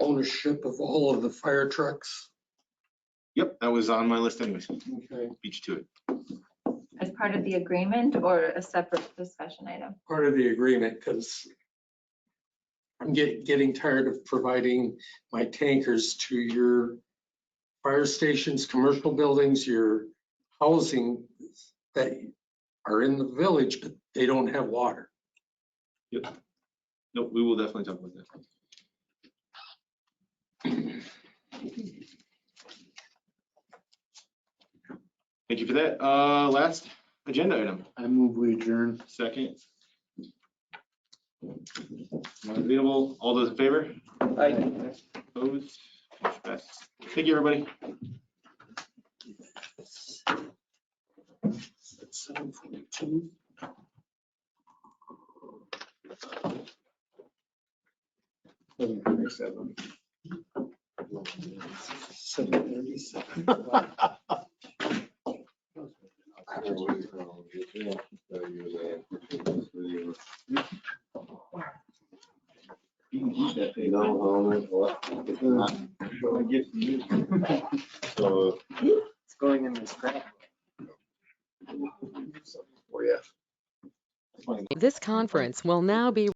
Speaker 4: ownership of all of the fire trucks?
Speaker 2: Yep, that was on my list anyways.
Speaker 4: Okay.
Speaker 2: Beat you to it.
Speaker 6: As part of the agreement or a separate discussion item?
Speaker 4: Part of the agreement, because I'm getting tired of providing my tankers to your fire stations, commercial buildings, your housing that are in the village, but they don't have water.
Speaker 2: Yep. Nope, we will definitely talk about that. Thank you for that. Last agenda item.
Speaker 5: I move we adjourn.
Speaker 2: Second. Not available. All those in favor?
Speaker 7: Aye.
Speaker 2: Opposed? Motion passes. Thank you, everybody.
Speaker 4: 7:42.
Speaker 5: 7:37.
Speaker 4: 7:37.
Speaker 5: So
Speaker 3: It's going in the scrap.
Speaker 5: for you.
Speaker 1: This conference will now be